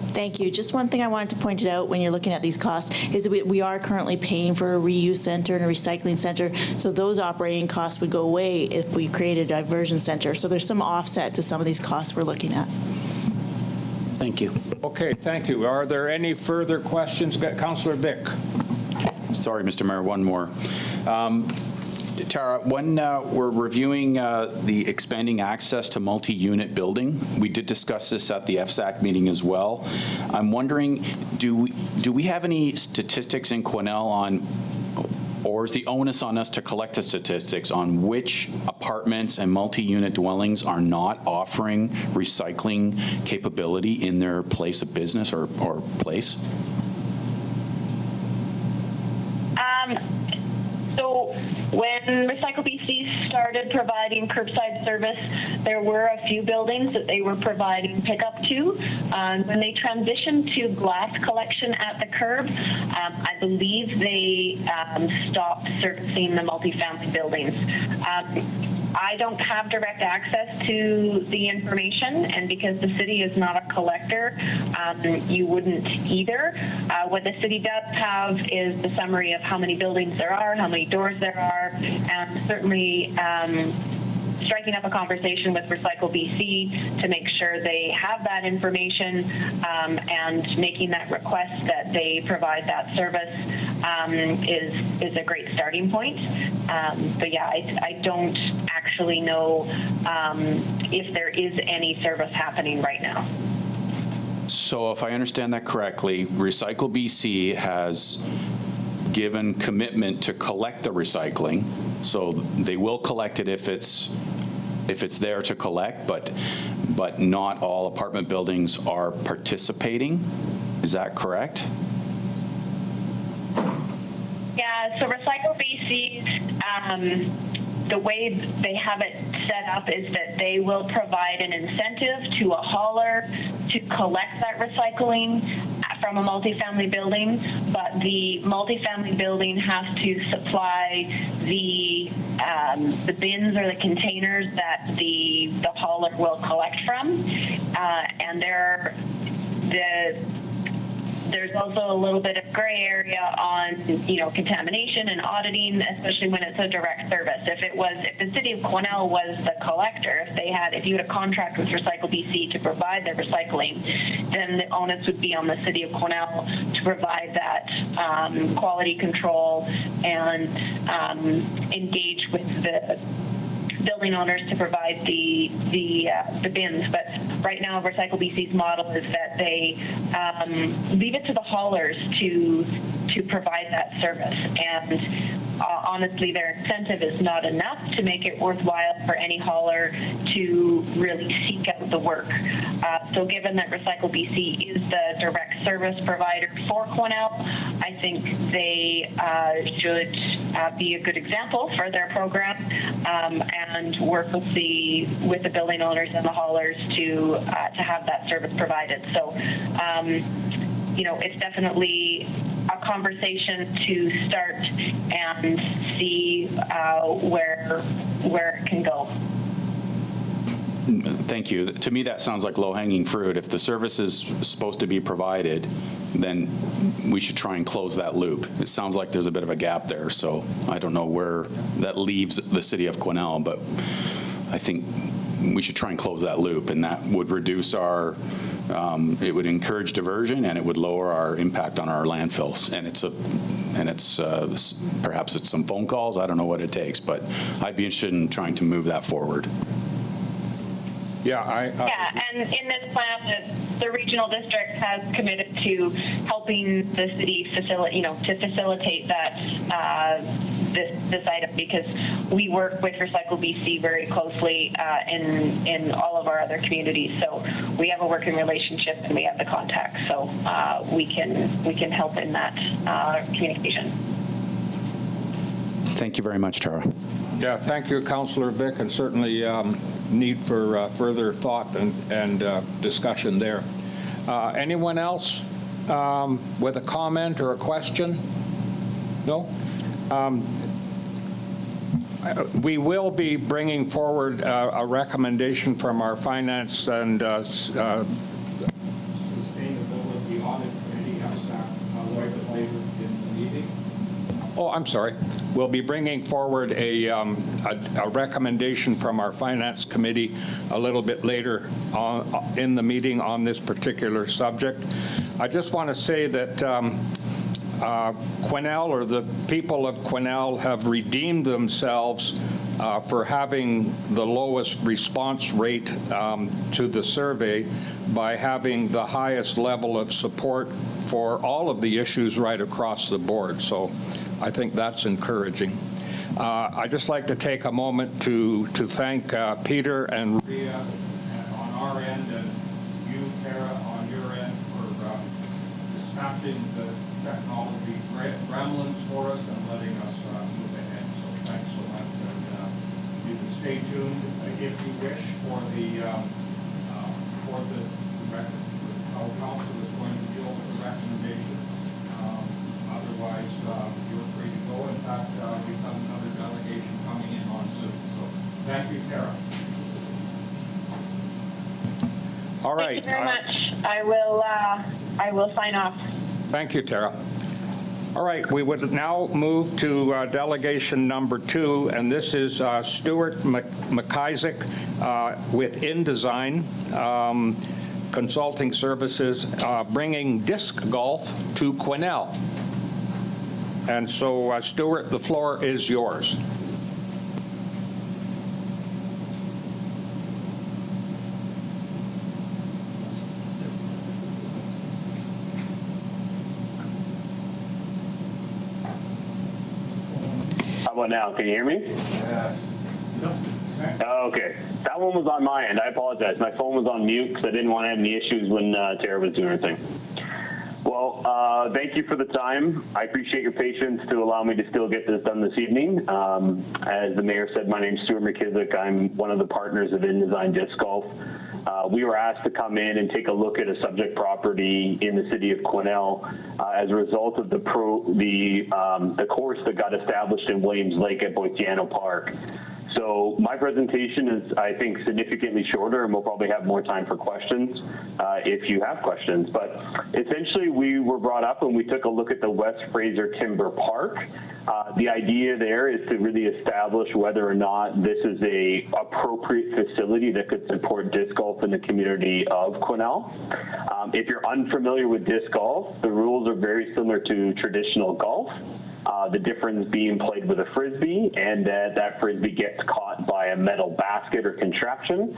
Thank you. Just one thing I wanted to point out when you're looking at these costs is that we are currently paying for a reuse center and a recycling center, so those operating costs would go away if we created a diversion center. So there's some offset to some of these costs we're looking at. Thank you. Okay, thank you. Are there any further questions? Councillor Vic. Sorry, Mr. Mayor, one more. Tara, when we're reviewing the expanding access to multi-unit building, we did discuss this at the FSAC meeting as well. I'm wondering, do we have any statistics in Quesnel on, or is the onus on us to collect the statistics on which apartments and multi-unit dwellings are not offering recycling capability in their place of business or place? So when Recycle BC started providing curbside service, there were a few buildings that they were providing pickup to. When they transitioned to glass collection at the curb, I believe they stopped servicing the multifamily buildings. I don't have direct access to the information, and because the city is not a collector, you wouldn't either. What the city does have is the summary of how many buildings there are, how many doors there are, and certainly striking up a conversation with Recycle BC to make sure they have that information and making that request that they provide that service is a great starting point. But yeah, I don't actually know if there is any service happening right now. So if I understand that correctly, Recycle BC has given commitment to collect the recycling, so they will collect it if it's there to collect, but not all apartment buildings are participating. Is that correct? Yeah, so Recycle BC BC, the way they have it set up is that they will provide an incentive to a hauler to collect that recycling from a multifamily building, but the multifamily building has to supply the bins or the containers that the hauler will collect from, and there's also a little bit of gray area on, contamination and auditing, especially when it's a direct service. If the city of Quesnel was the collector, if you had a contract with Recycle BC to provide the recycling, then the onus would be on the city of Quesnel to provide that quality control and engage with the building owners to provide the bins. But right now, Recycle BC's model is that they leave it to the haulers to provide that service. And honestly, their incentive is not enough to make it worthwhile for any hauler to really seek out the work. So given that Recycle BC is the direct service provider for Quesnel, I think they should be a good example for their program and work with the building owners and the haulers to have that service provided. So, it's definitely a conversation to start and see where it can go. Thank you. To me, that sounds like low-hanging fruit. If the service is supposed to be provided, then we should try and close that loop. It sounds like there's a bit of a gap there, so I don't know where that leaves the city of Quesnel, but I think we should try and close that loop, and that would reduce it would encourage diversion, and it would lower our impact on our landfills. And perhaps it's some phone calls. I don't know what it takes, but I'd be interested in trying to move that forward. Yeah, and in this plan, the regional district has committed to helping the city facilitate that this item, because we work with Recycle BC very closely in all of our other communities. So we have a working relationship and we have the contacts. So we can help in that communication. Thank you very much, Tera. Yeah, thank you, Councillor Vic, and certainly need for further thought and discussion there. Anyone else with a comment or a question? No? We will be bringing forward a recommendation from our Finance and Sustainability Audit Committee. Oh, I'm sorry. We'll be bringing forward a recommendation from our Finance Committee a little bit later in the meeting on this particular subject. I just want to say that Quesnel, or the people of Quesnel, have redeemed themselves for having the lowest response rate to the survey by having the highest level of support for all of the issues right across the board. So I think that's encouraging. I'd just like to take a moment to thank Peter and Rhea on our end, and you, Tera, on your end for dispatching the technology gremlins for us and letting us move ahead. So thanks so much. And you can stay tuned if you wish for the record. Our council is going to deal with the recommendation. Otherwise, you're free to go. In fact, we've got another delegation coming in on Zoom. So thank you, Tera. All right. Thank you very much. I will sign off. Thank you, Tera. All right, we would now move to delegation number 2, and this is Stewart McIsack with INDesign Consulting Services, bringing disc golf to Quesnel. And so, Stewart, the floor is yours. How about now? Can you hear me? Okay. That one was on my end. I apologize. My phone was on mute because I didn't want to have any issues when Tera was doing her thing. Well, thank you for the time. I appreciate your patience to allow me to still get this done this evening. As the mayor said, my name is Stewart McIsack. I'm one of the partners of INDesign Disc Golf. We were asked to come in and take a look at a subject property in the city of Quesnel as a result of the course that got established in Williams Lake at Boitiano Park. So my presentation is, I think, significantly shorter, and we'll probably have more time for questions if you have questions. But essentially, we were brought up and we took a look at the West Fraser Timber Park. The idea there is to really establish whether or not this is a appropriate facility that could support disc golf in the community of Quesnel. If you're unfamiliar with disc golf, the rules are very similar to traditional golf. The difference being played with a frisbee, and that frisbee gets caught by a metal basket or contraption.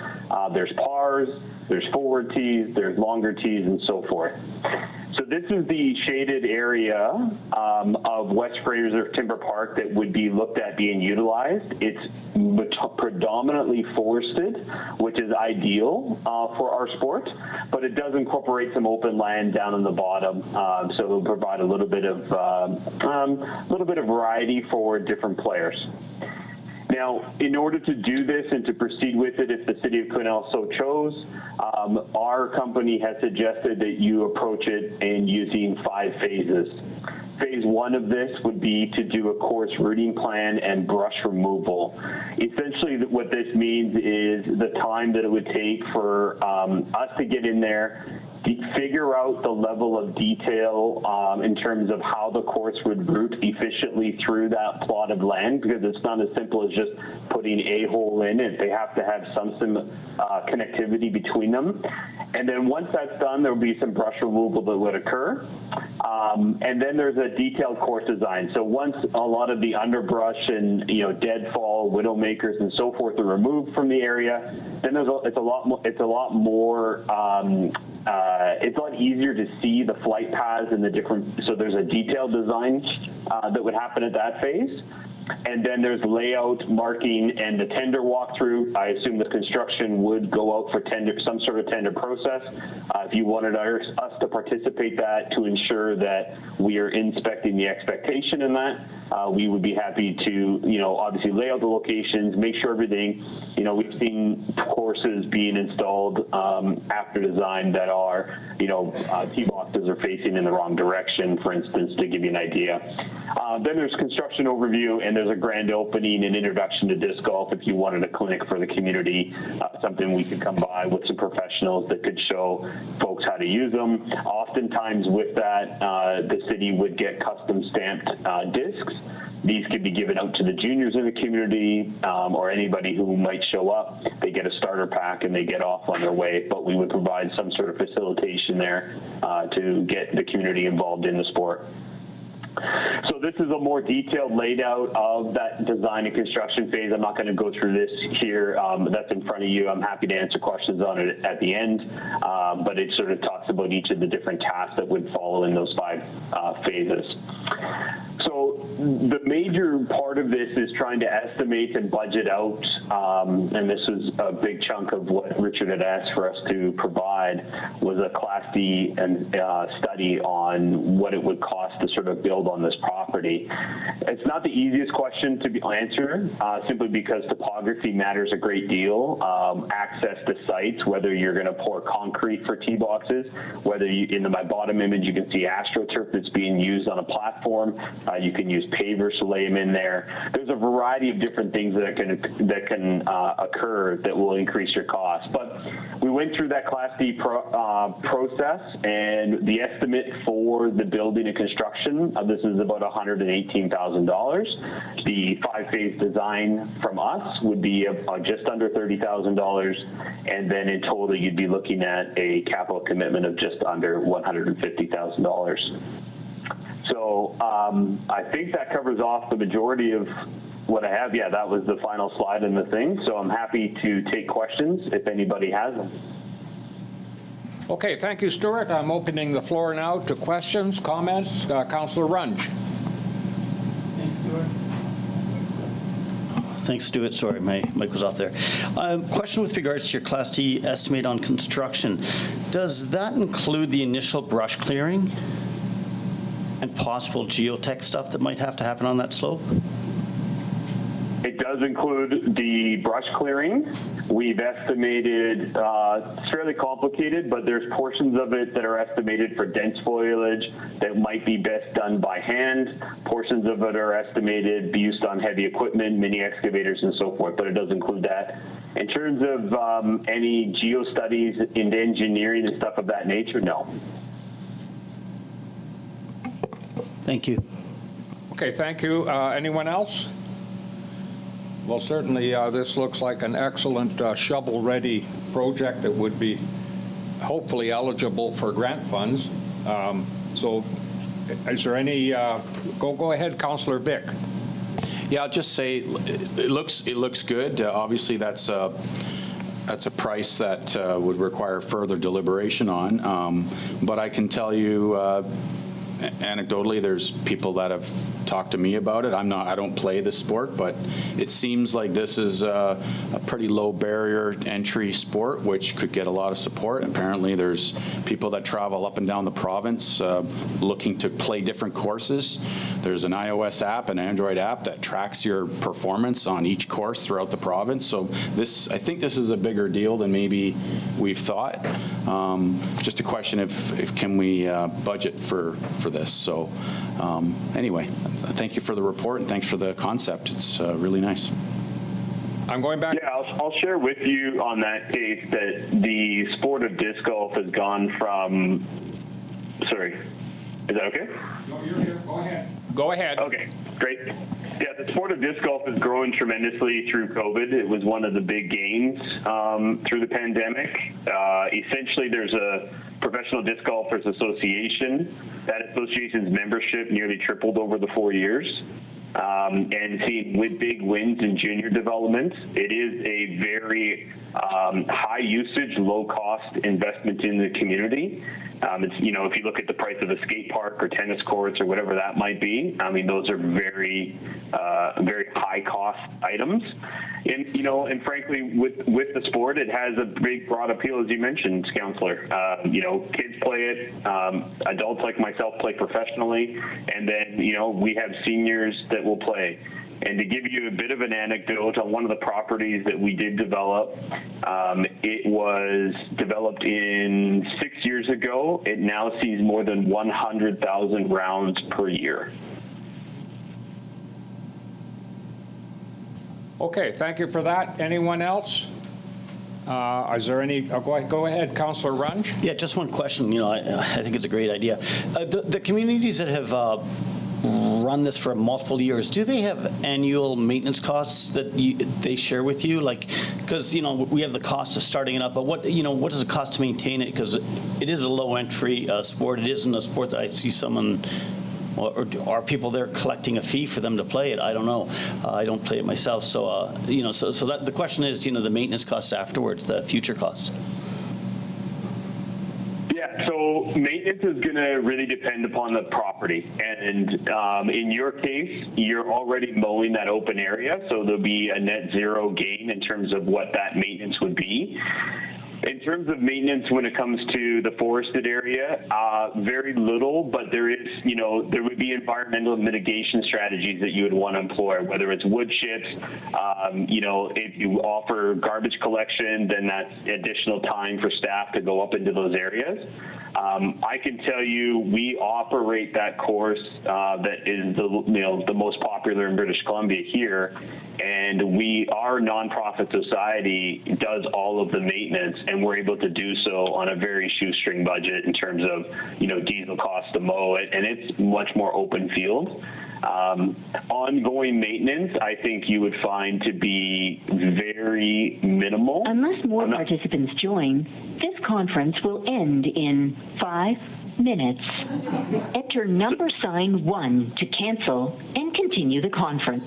There's pars, there's forward tees, there's longer tees, and so forth. So this is the shaded area of West Fraser Timber Park that would be looked at being utilized. It's predominantly forested, which is ideal for our sport, but it does incorporate some open land down in the bottom, so it'll provide a little bit of variety for different players. Now, in order to do this and to proceed with it, if the city of Quesnel so chose, our company has suggested that you approach it in using 5 phases. Phase 1 of this would be to do a course routing plan and brush removal. Essentially, what this means is the time that it would take for us to get in there, figure out the level of detail in terms of how the course would route efficiently through that plot of land, because it's not as simple as just putting a hole in it. They have to have some connectivity between them. And then once that's done, there will be some brush removal that would occur. And then there's a detailed course design. So once a lot of the underbrush and deadfall, widowmakers, and so forth are removed from the area, then it's a lot easier to see the flight paths and the different. So there's a detailed design that would happen at that phase. And then there's layout, marking, and the tender walkthrough. I assume the construction would go out for some sort of tender process. If you wanted us to participate that to ensure that we are inspecting the expectation in that, we would be happy to, obviously lay out the locations, make sure everything, we've seen courses being installed after design that are, tee boxes are facing in the wrong direction, for instance, to give you an idea. Then there's construction overview, and there's a grand opening and introduction to disc golf if you wanted a clinic for the community, something we could come by with some professionals that could show folks how to use them. Oftentimes with that, the city would get custom stamped discs. These could be given out to the juniors in the community or anybody who might show up. They get a starter pack and they get off on their way, but we would provide some sort of facilitation there to get the community involved in the sport. So this is a more detailed laid out of that design and construction phase. I'm not going to go through this here. That's in front of you. I'm happy to answer questions on it at the end, but it sort of talks about each of the different tasks that would follow in those 5 phases. So the major part of this is trying to estimate and budget out, and this is a big chunk of what Richard had asked for us to provide, was a Class D study on what it would cost to sort of build on this property. It's not the easiest question to be answered, simply because topography matters a great deal. Access to sites, whether you're going to pour concrete for tee boxes, whether in my bottom image you can see AstroTurf that's being used on a platform. You can use pavers to lay them in there. There's a variety of different things that can occur that will increase your cost. But we went through that Class D process, and the estimate for the building and construction of this is about $118,000. The 5-phase design from us would be just under $30,000, and then in total you'd be looking at a capital commitment of just under $150,000. So I think that covers off the majority of what I have. Yeah, that was the final slide in the thing. So I'm happy to take questions if anybody has them. Okay, thank you, Stewart. I'm opening the floor now to questions, comments. Councillor Runge. Thanks, Stewart. Thanks, Stewart. Sorry, my mic was off there. Question with regards to your Class D estimate on construction. Does that include the initial brush clearing? and possible geotech stuff that might have to happen on that slope? It does include the brush clearing. We've estimated, it's fairly complicated, but there's portions of it that are estimated for dense foliage that might be best done by hand. Portions of it are estimated to be used on heavy equipment, mini excavators and so forth, but it does include that. In terms of any geo studies in engineering and stuff of that nature, no. Thank you. Okay, thank you. Anyone else? Well, certainly, this looks like an excellent shovel-ready project that would be hopefully eligible for grant funds. So is there any, go ahead, Councillor Vic. Yeah, I'll just say it looks good. Obviously, that's a price that would require further deliberation on. But I can tell you, anecdotally, there's people that have talked to me about it. I don't play the sport, but it seems like this is a pretty low barrier entry sport, which could get a lot of support. Apparently, there's people that travel up and down the province looking to play different courses. There's an iOS app, an Android app that tracks your performance on each course throughout the province. So I think this is a bigger deal than maybe we've thought. Just a question if can we budget for this. So anyway, thank you for the report and thanks for the concept. It's really nice. I'm going back. Yeah, I'll share with you on that case that the sport of disc golf has gone from, sorry, is that okay? No, you're here. Go ahead. Go ahead. Okay, great. Yeah, the sport of disc golf has grown tremendously through COVID. It was one of the big gains through the pandemic. Essentially, there's a Professional Disc Golfers Association. That association's membership nearly tripled over the 4 years. And seeing with big wins in junior development, it is a very high usage, low cost investment in the community. It's, if you look at the price of a skate park or tennis courts or whatever that might be, those are very, very high cost items. And, and frankly, with the sport, it has a big, broad appeal, as you mentioned, Councillor. Kids play it, adults like myself play professionally, and then, we have seniors that will play. And to give you a bit of an anecdote on one of the properties that we did develop, it was developed in 6 years ago. It now sees more than 100,000 rounds per year. Okay, thank you for that. Anyone else? Is there any, go ahead, Councillor Runge. Yeah, just one question. I think it's a great idea. The communities that have run this for multiple years, do they have annual maintenance costs that they share with you? Because we have the cost of starting it up, but what does it cost to maintain it? Because it is a low entry sport. It isn't a sport that I see someone, or are people there collecting a fee for them to play it? I don't know. I don't play it myself. So so that the question is, the maintenance costs afterwards, the future costs. Yeah, so maintenance is going to really depend upon the property. And in your case, you're already mowing that open area, so there'll be a net zero gain in terms of what that maintenance would be. In terms of maintenance when it comes to the forested area, very little, but there is, there would be environmental mitigation strategies that you would want to employ, whether it's wood chips, if you offer garbage collection, then that's additional time for staff to go up into those areas. I can tell you we operate that course that is the most popular in British Columbia here, and our nonprofit society does all of the maintenance, and we're able to do so on a very shoestring budget in terms of diesel costs to mow it, and it's much more open field. Ongoing maintenance, I think you would find to be very minimal. Unless more participants join, this conference will end in 5 minutes. Enter number sign 1 to cancel and continue the conference.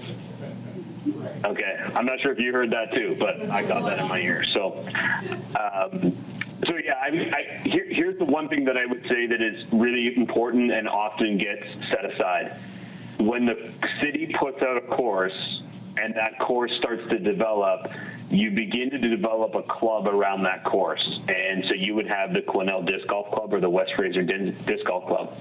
Okay, I'm not sure if you heard that too, but I got that in my ear. So yeah, here's the one thing that I would say that is really important and often gets set aside. When the city puts out a course and that course starts to develop, you begin to develop a club around that course. And so you would have the Quesnel Disc Golf Club or the West Fraser Disc Golf Club.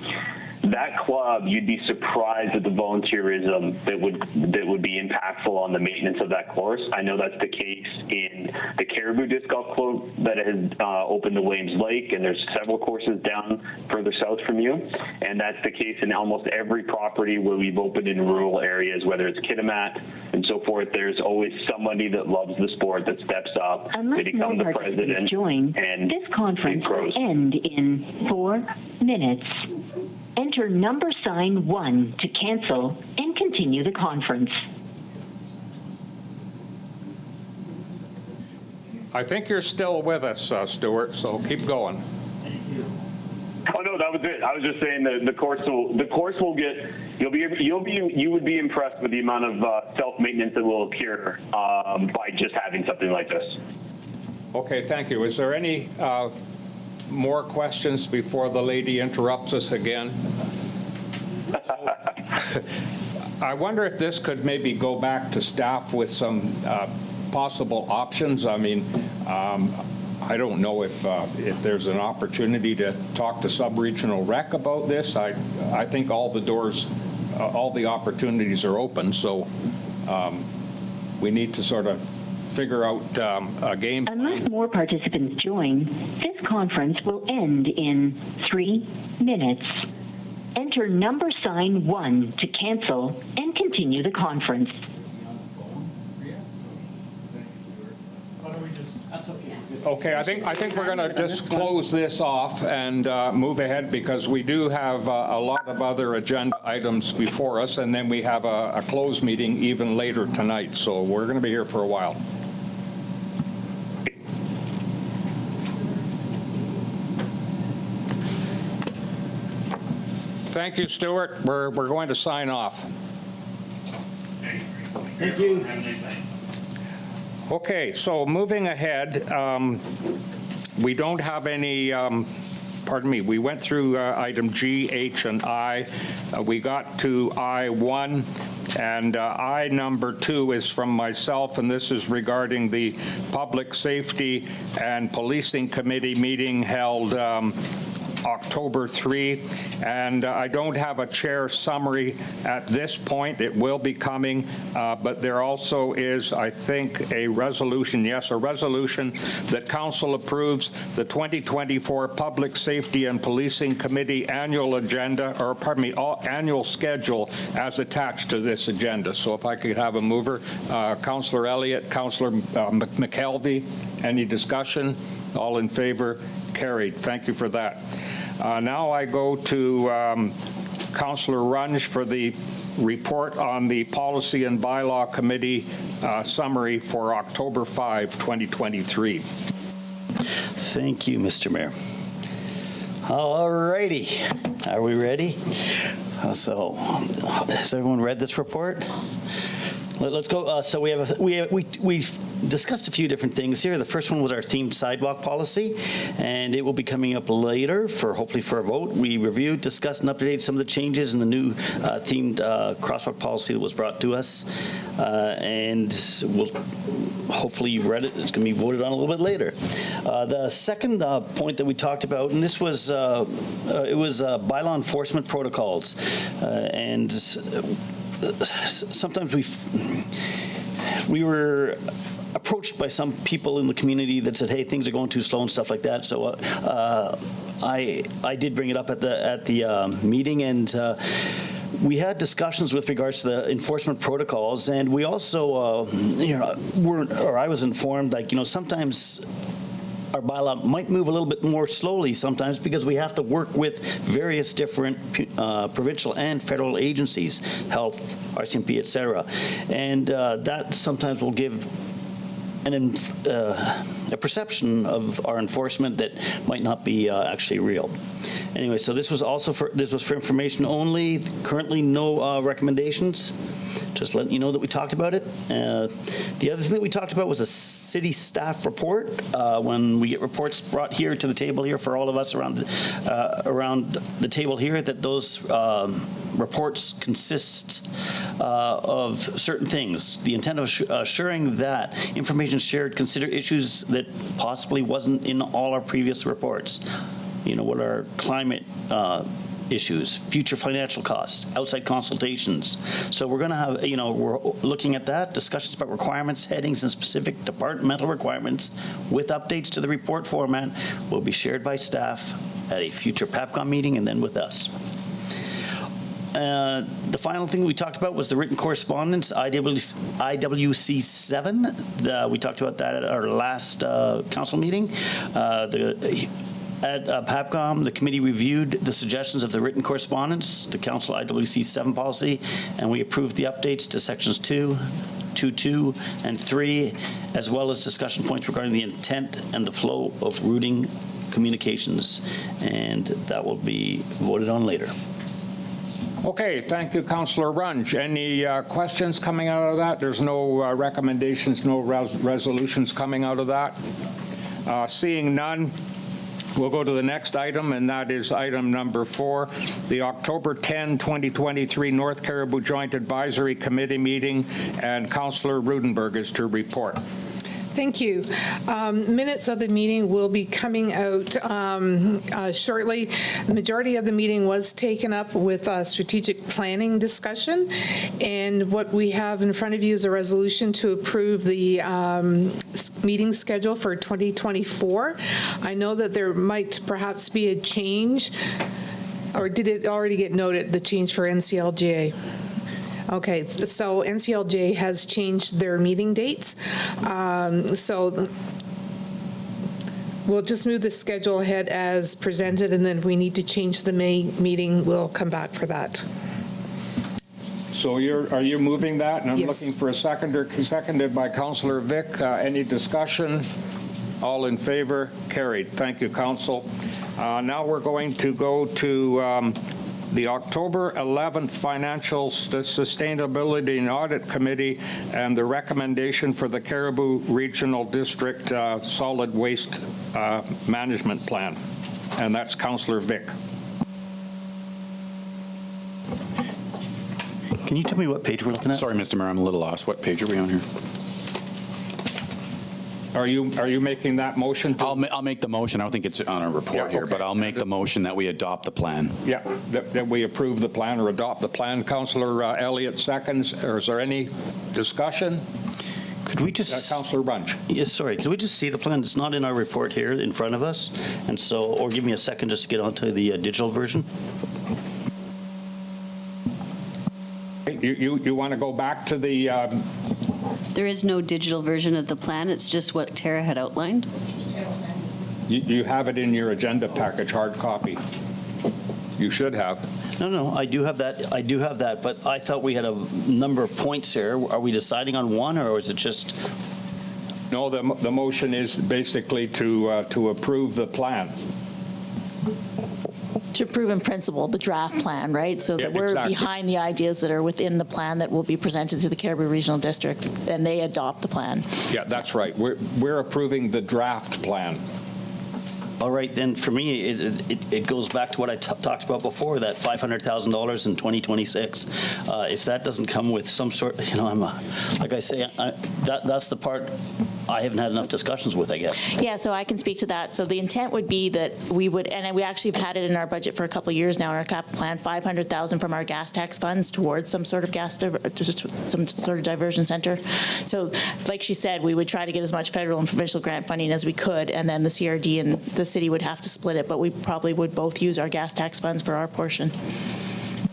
that club, you'd be surprised at the volunteerism that would be impactful on the maintenance of that course. I know that's the case in the Cariboo Disc Golf Club that has opened to Williams Lake, and there's several courses down further south from you. And that's the case in almost every property where we've opened in rural areas, whether it's Kitimat and so forth. There's always somebody that loves the sport that steps up, they become the president, and this conference it grows. will end in 4 minutes. Enter number sign 1 to cancel and continue the conference. I think you're still with us, Stewart, so keep going. Oh no, that was it. I was just saying that the course will get. You would be impressed with the amount of self-maintenance that will occur by just having something like this. Okay, thank you. Is there any more questions before the lady interrupts us again? I wonder if this could maybe go back to staff with some possible options. I mean, I don't know if there's an opportunity to talk to sub-regional rec about this. I think all the doors, all the opportunities are open, so we need to sort of figure out a game plan. Unless more participants join, this conference will end in 3 minutes. Enter number sign 1 to cancel and continue the conference. Okay, I think we're going to just close this off and move ahead, because we do have a lot of other agenda items before us, and then we have a closed meeting even later tonight, so we're going to be here for a while. Thank you, Stewart. We're going to sign off. Thank you. Okay, so moving ahead, we don't have any, pardon me, we went through item G, H, and I. We got to I1, and I number 2 is from myself, and this is regarding the Public Safety and Policing Committee meeting held October 3, and I don't have a chair summary at this point. It will be coming, but there also is, I think, a resolution, yes, a resolution that Council approves the 2024 Public Safety and Policing Committee annual agenda, or pardon me, annual schedule as attached to this agenda. So if I could have a mover, Councillor Elliott, Councillor McKelvey, any discussion? All in favor? Carried. Thank you for that. Now I go to Councillor Runge for the report on the Policy and Bylaw Committee summary for October 5, 2023. Thank you, Mr. Mayor. All righty. Are we ready? So, has everyone read this report? Let's go. So we've discussed a few different things here. The first one was our themed sidewalk policy, and it will be coming up later hopefully for a vote. We reviewed, discussed, and updated some of the changes in the new themed crosswalk policy that was brought to us, and we'll hopefully you've read it. It's going to be voted on a little bit later. The second point that we talked about, and this was it was bylaw enforcement protocols, and sometimes we were approached by some people in the community that said, hey, things are going too slow and stuff like that. So I did bring it up at the meeting, and we had discussions with regards to the enforcement protocols, and we also I was informed, like, sometimes our bylaw might move a little bit more slowly sometimes because we have to work with various different provincial and federal agencies, health, RCMP, et cetera. And that sometimes will give a perception of our enforcement that might not be actually real. Anyway, so this was for information only. Currently, no recommendations. Just letting you know that we talked about it. The other thing that we talked about was a city staff report. When we get reports brought here to the table here for all of us around the table here, that those reports consist of certain things. The intent of assuring that information shared consider issues that possibly wasn't in all our previous reports. What our climate issues, future financial costs, outside consultations. So we're going to have, we're looking at that, discussions about requirements, headings, and specific departmental requirements with updates to the report format will be shared by staff at a future PAPCOM meeting and then with us. The final thing we talked about was the written correspondence, IWC 7. We talked about that at our last council meeting. At PAPCOM, the committee reviewed the suggestions of the written correspondence to Council IWC 7 policy, and we approved the updates to sections 2, 2.2, and 3, as well as discussion points regarding the intent and the flow of routing communications, and that will be voted on later. Okay, thank you, Councillor Runge. Any questions coming out of that? There's no recommendations, no resolutions coming out of that. Seeing none, we'll go to the next item, and that is item number 4, the October 10, 2023 North Cariboo Joint Advisory Committee meeting, and Councillor Rudenberg is to report. Thank you. Minutes of the meeting will be coming out shortly. The majority of the meeting was taken up with a strategic planning discussion, and what we have in front of you is a resolution to approve the meeting schedule for 2024. I know that there might perhaps be a change, or did it already get noted, the change for NCLGA? Okay, so NCLJ has changed their meeting dates. So we'll just move the schedule ahead as presented, and then if we need to change the May meeting, we'll come back for that. So are you moving that? And I'm Yes. looking for a seconder, seconded by Councillor Vic. Any discussion? All in favor? Carried. Thank you, Council. Now we're going to go to the October 11th Financial Sustainability and Audit Committee and the recommendation for the Cariboo Regional District Solid Waste Management Plan. And that's Councillor Vic. Can you tell me what page we're looking at? Sorry, Mr. Mayor, I'm a little lost. What page are we on here? Are you making that motion? I'll make the motion. I don't think it's on our report here, but I'll make the motion that we adopt the plan. Yeah, that we approve the plan or adopt the plan. Councillor Elliott seconds. Or is there any discussion? Could we just... Councillor Runge. Yes, sorry. Could we just see the plan? It's not in our report here in front of us. And so, or give me a second just to get onto the digital version. You want to go back to the... There is no digital version of the plan. It's just what Tera had outlined. You have it in your agenda package, hard copy. You should have. No, I do have that. I do have that, but I thought we had a number of points here. Are we deciding on one, or is it just... No, the motion is basically to approve the plan. To approve in principle the draft plan, right? So that we're exactly. behind the ideas that are within the plan that will be presented to the Cariboo Regional District, and they adopt the plan. Yeah, that's right. We're approving the draft plan. All right, then for me, it goes back to what I talked about before, that $500,000 in 2026. If that doesn't come with some sort, like I say, that's the part I haven't had enough discussions with, I guess. Yeah, so I can speak to that. So the intent would be that we would, and we actually have had it in our budget for a couple of years now in our capital plan, $500,000 from our gas tax funds towards some sort of some sort of diversion center. So like she said, we would try to get as much federal and provincial grant funding as we could, and then the CRD and the city would have to split it, but we probably would both use our gas tax funds for our portion.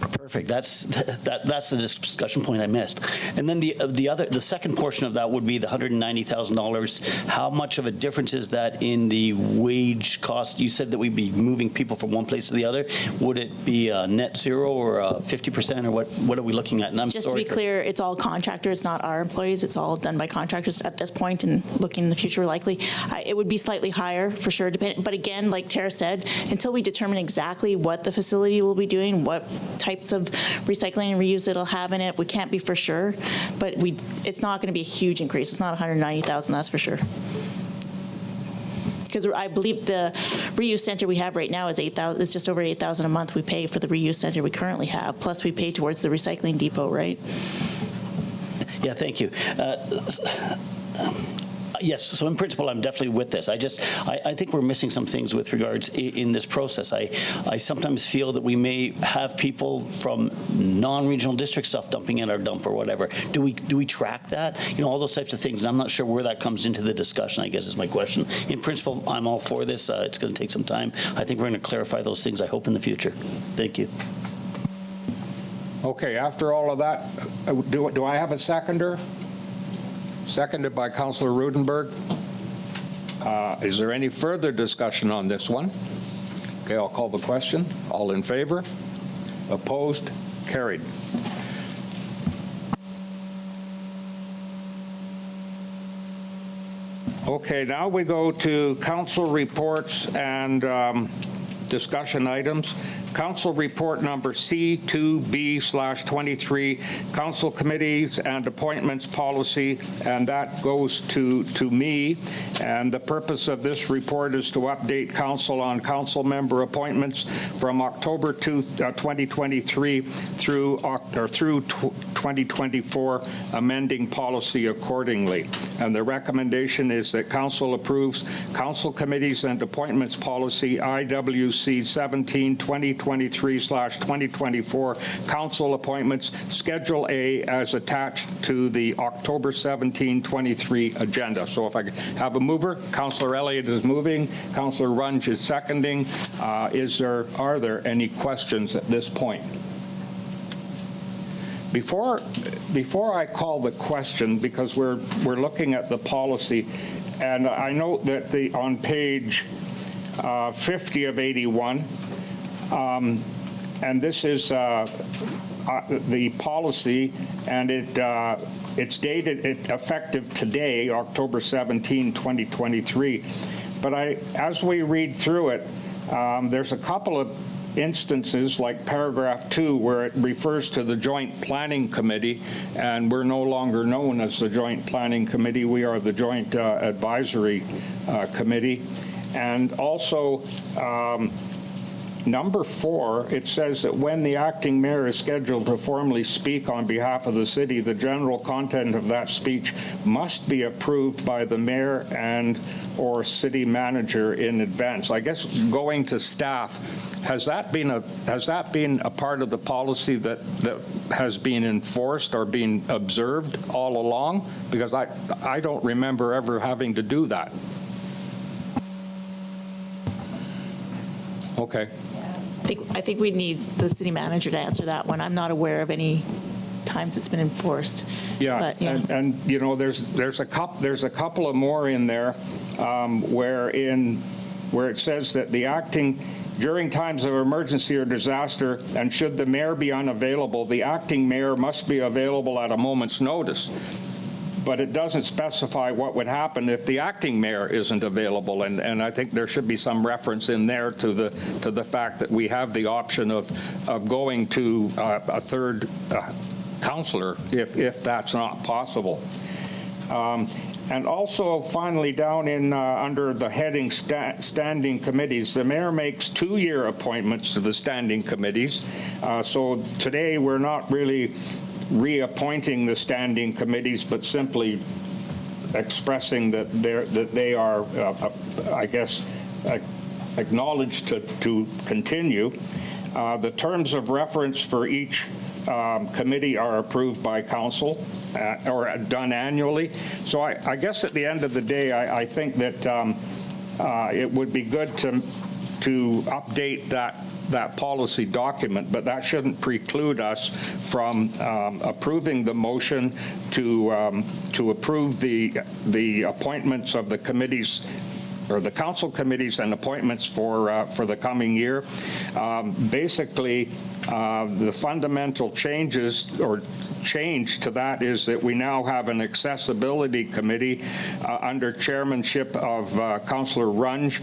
Perfect. That's the discussion point I missed. And then the second portion of that would be the $190,000. How much of a difference is that in the wage cost? You said that we'd be moving people from one place to the other. Would it be net zero or 50%, or what are we looking at? And I'm Just to be clear, it's all contractors, it's not our employees. It's all done by contractors at this point, and looking in the future likely. It would be slightly higher for sure, but again, like Tera said, until we determine exactly what the facility will be doing, what types of recycling and reuse it'll have in it, we can't be for sure, but it's not going to be a huge increase. It's not 190,000, that's for sure. Because I believe the reuse center we have right now is just over 8,000 a month we pay for the reuse center we currently have, plus we pay towards the recycling depot, right? Yeah, thank you. Yes, so in principle, I'm definitely with this. I think we're missing some things with regards in this process. I sometimes feel that we may have people from non-regional district stuff dumping in our dump or whatever. Do we track that? All those types of things. And I'm not sure where that comes into the discussion, I guess is my question. In principle, I'm all for this. It's going to take some time. I think we're going to clarify those things, I hope, in the future. Thank you. Okay, after all of that, do I have a seconder? Seconded by Councillor Rudenberg. Is there any further discussion on this one? Okay, I'll call the question. All in favor? Opposed? Carried. Okay, now we go to council reports and discussion items. Council report number C2B/23, council committees and appointments policy, and that goes to me. And the purpose of this report is to update council on council member appointments from October 2023 through 2024, amending policy accordingly. And the recommendation is that council approves council committees and appointments policy IWC 17/2023/2024 council appointments Schedule A as attached to the October 17, 23 agenda. So if I could have a mover, Councillor Elliott is moving, Councillor Runge is seconding. Are there any questions at this point? Before I call the question, because we're looking at the policy, and I note that on page 50 of 81, and this is the policy, and it's dated effective today, October 17, 2023. But as we read through it, there's a couple of instances, like paragraph 2, where it refers to the Joint Planning Committee, and we're no longer known as the Joint Planning Committee. We are the Joint Advisory Committee. And also, number 4, it says that when the acting mayor is scheduled to formally speak on behalf of the city, the general content of that speech must be approved by the mayor and or city manager in advance. I guess going to staff, has that been a part of the policy that has been enforced or been observed all along? Because I don't remember ever having to do that. Okay. I think we need the city manager to answer that one. I'm not aware of any times it's been enforced. Yeah, but, and there's a couple of more in there where it says that the acting during times of emergency or disaster, and should the mayor be unavailable, the acting mayor must be available at a moment's notice. But it doesn't specify what would happen if the acting mayor isn't available, and I think there should be some reference in there to the fact that we have the option of going to a third councillor if that's not possible. And also, finally, down in under the heading standing committees, the mayor makes 2-year appointments to the standing committees. So today we're not really reappointing the standing committees, but simply expressing that they are, I guess, acknowledged to continue. The terms of reference for each committee are approved by council or done annually. So I guess at the end of the day, I think that it would be good to update that policy document, but that shouldn't preclude us from approving the motion to approve the appointments of the committees or the council committees and appointments for the coming year. Basically, the fundamental changes or change to that is that we now have an accessibility committee under chairmanship of Councillor Runge,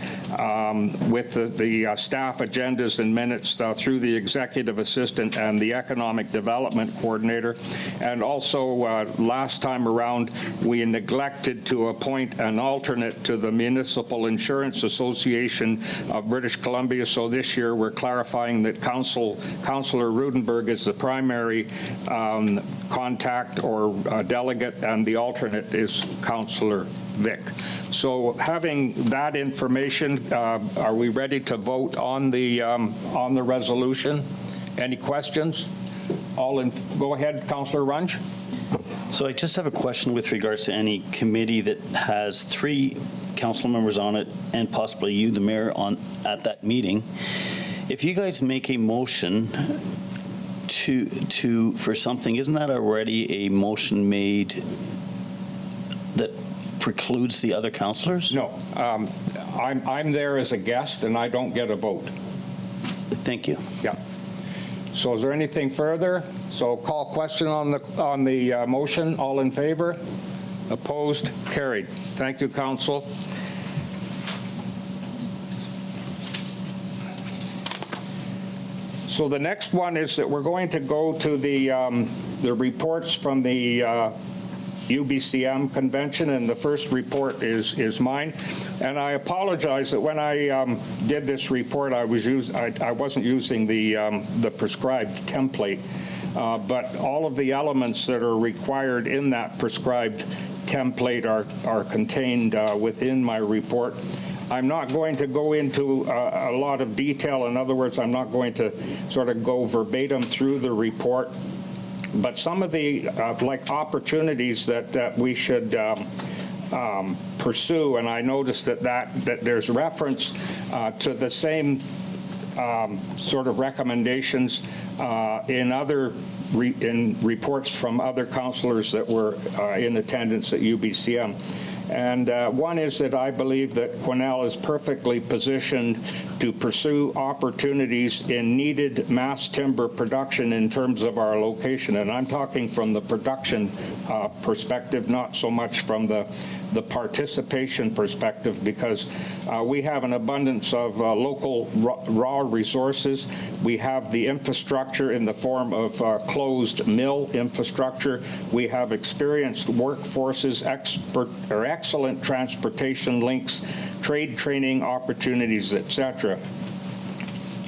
with the staff agendas and minutes through the executive assistant and the economic development coordinator. And also, last time around, we neglected to appoint an alternate to the Municipal Insurance Association of British Columbia. So this year, we're clarifying that Council Councillor Rudenberg is the primary contact or delegate, and the alternate is Councillor Vic. So having that information, are we ready to vote on the resolution? Any questions? Go ahead, Councillor Runge. So I just have a question with regards to any committee that has 3 council members on it and possibly you, the mayor, at that meeting. If you guys make a motion for something, isn't that already a motion made that precludes the other councillors? No, I'm there as a guest and I don't get a vote. Thank you. Yeah. So is there anything further? So call question on the motion. All in favor? Opposed? Carried. Thank you, Council. So the next one is that we're going to go to the reports from the UBCM convention, and the first report is mine. And I apologize that when I did this report, I wasn't using the prescribed template, but all of the elements that are required in that prescribed template are contained within my report. I'm not going to go into a lot of detail. In other words, I'm not going to sort of go verbatim through the report. But some of the opportunities that we should pursue, and I noticed that there's reference to the same sort of recommendations in reports from other councillors that were in attendance at UBCM. And one is that I believe that Quesnel is perfectly positioned to pursue opportunities in needed mass timber production in terms of our location. And I'm talking from the production perspective, not so much from the participation perspective, because we have an abundance of local raw resources. We have the infrastructure in the form of closed mill infrastructure. We have experienced workforces, excellent transportation links, trade training opportunities, etc.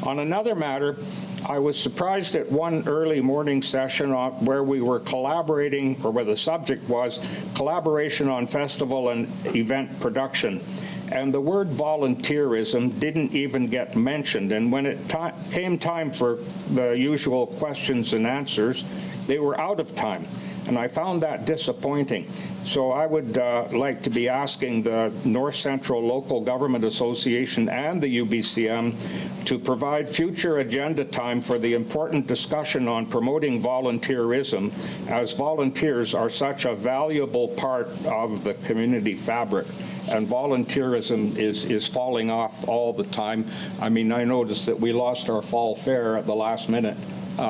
On another matter, I was surprised at one early morning session where we were collaborating, or where the subject was collaboration on festival and event production. And the word volunteerism didn't even get mentioned. And when it came time for the usual questions and answers, they were out of time. And I found that disappointing. So I would like to be asking the North Central Local Government Association and the UBCM to provide future agenda time for the important discussion on promoting volunteerism, as volunteers are such a valuable part of the community fabric. And volunteerism is falling off all the time. I mean, I noticed that we lost our fall fair at the last minute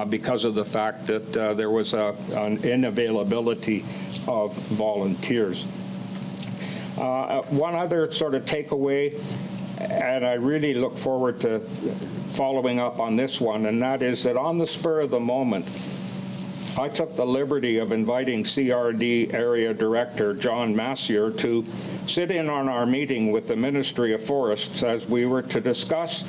because of the fact that there was an unavailability of volunteers. One other sort of takeaway, and I really look forward to following up on this one, and that is that on the spur of the moment, I took the liberty of inviting CRD Area Director John Massier to sit in on our meeting with the Ministry of Forests as we were to discuss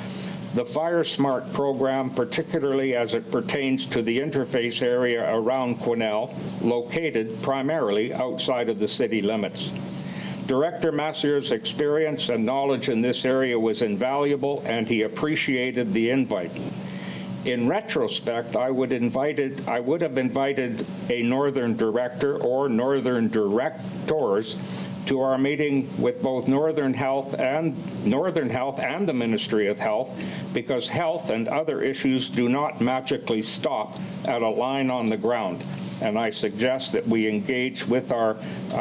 the Fire Smart program, particularly as it pertains to the interface area around Quesnel, located primarily outside of the city limits. Director Massier's experience and knowledge in this area was invaluable, and he appreciated the invite. In retrospect, I would have invited a Northern Director or Northern Directors to our meeting with both Northern Health and the Ministry of Health, because health and other issues do not magically stop at a line on the ground. And I suggest that we engage with our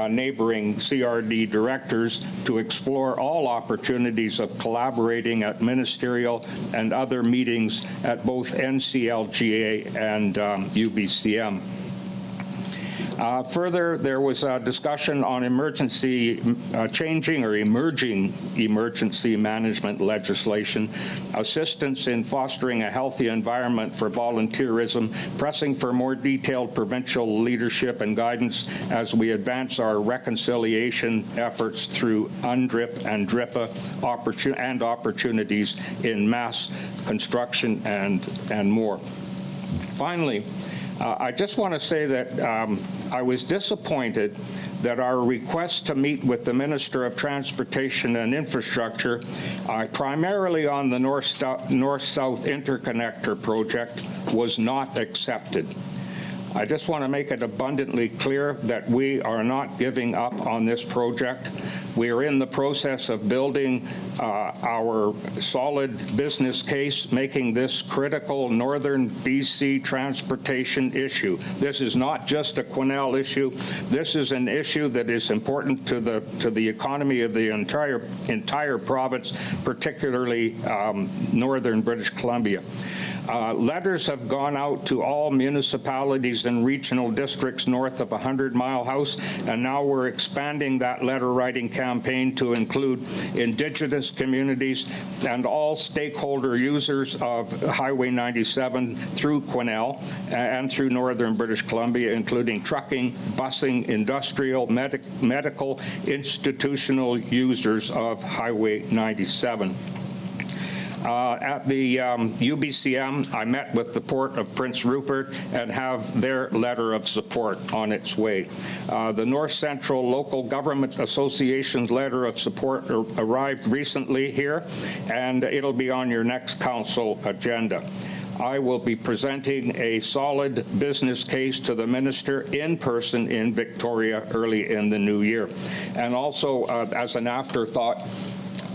neighboring CRD directors to explore all opportunities of collaborating at ministerial and other meetings at both NCLGA and UBCM. Further, there was a discussion on changing or emerging emergency management legislation, assistance in fostering a healthy environment for volunteerism, pressing for more detailed provincial leadership and guidance as we advance our reconciliation efforts through UNDRIP and DRIPA and opportunities in mass construction and more. Finally, I just want to say that I was disappointed that our request to meet with the Minister of Transportation and Infrastructure, primarily on the North-South Interconnector project, was not accepted. I just want to make it abundantly clear that we are not giving up on this project. We are in the process of building our solid business case, making this critical northern BC transportation issue. This is not just a Quesnel issue. This is an issue that is important to the economy of the entire province, particularly northern British Columbia. Letters have gone out to all municipalities and regional districts north of 100 Mile House, and now we're expanding that letter writing campaign to include Indigenous communities and all stakeholder users of Highway 97 through Quesnel and through northern British Columbia, including trucking, busing, industrial, medical, institutional users of Highway 97. At the UBCM, I met with the Port of Prince Rupert and have their letter of support on its way. The North Central Local Government Association's letter of support arrived recently here, and it'll be on your next council agenda. I will be presenting a solid business case to the minister in person in Victoria early in the new year. And also, as an afterthought,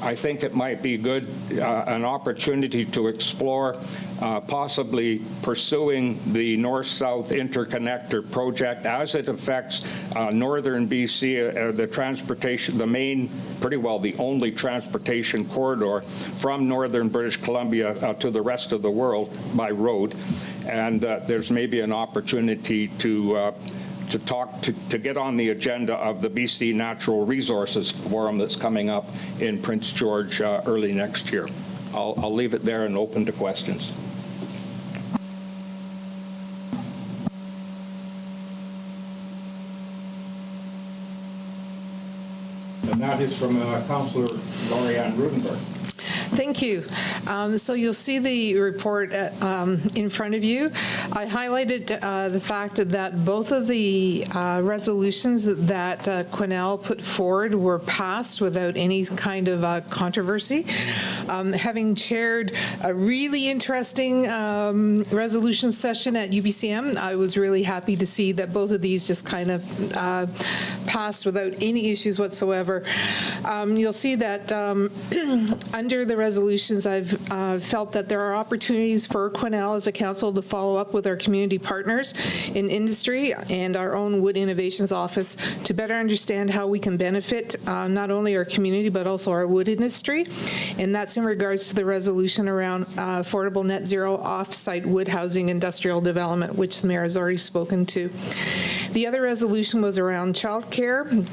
I think it might be good, an opportunity to explore possibly pursuing the North-South Interconnector project as it affects northern BC, the transportation, the main, pretty well the only transportation corridor from northern British Columbia to the rest of the world by road. And there's maybe an opportunity to get on the agenda of the BC Natural Resources Forum that's coming up in Prince George early next year. I'll leave it there and open to questions. And that is from Councillor Lori-Ann Rudenberg. Thank you. So you'll see the report in front of you. I highlighted the fact that both of the resolutions that Quesnel put forward were passed without any kind of controversy. Having chaired a really interesting resolution session at UBCM, I was really happy to see that both of these just kind of passed without any issues whatsoever. You'll see that under the resolutions, I've felt that there are opportunities for Quesnel as a council to follow up with our community partners in industry and our own Wood Innovations Office to better understand how we can benefit not only our community but also our wood industry. And that's in regards to the resolution around affordable net zero off-site wood housing industrial development, which the mayor has already spoken to. The other resolution was around childcare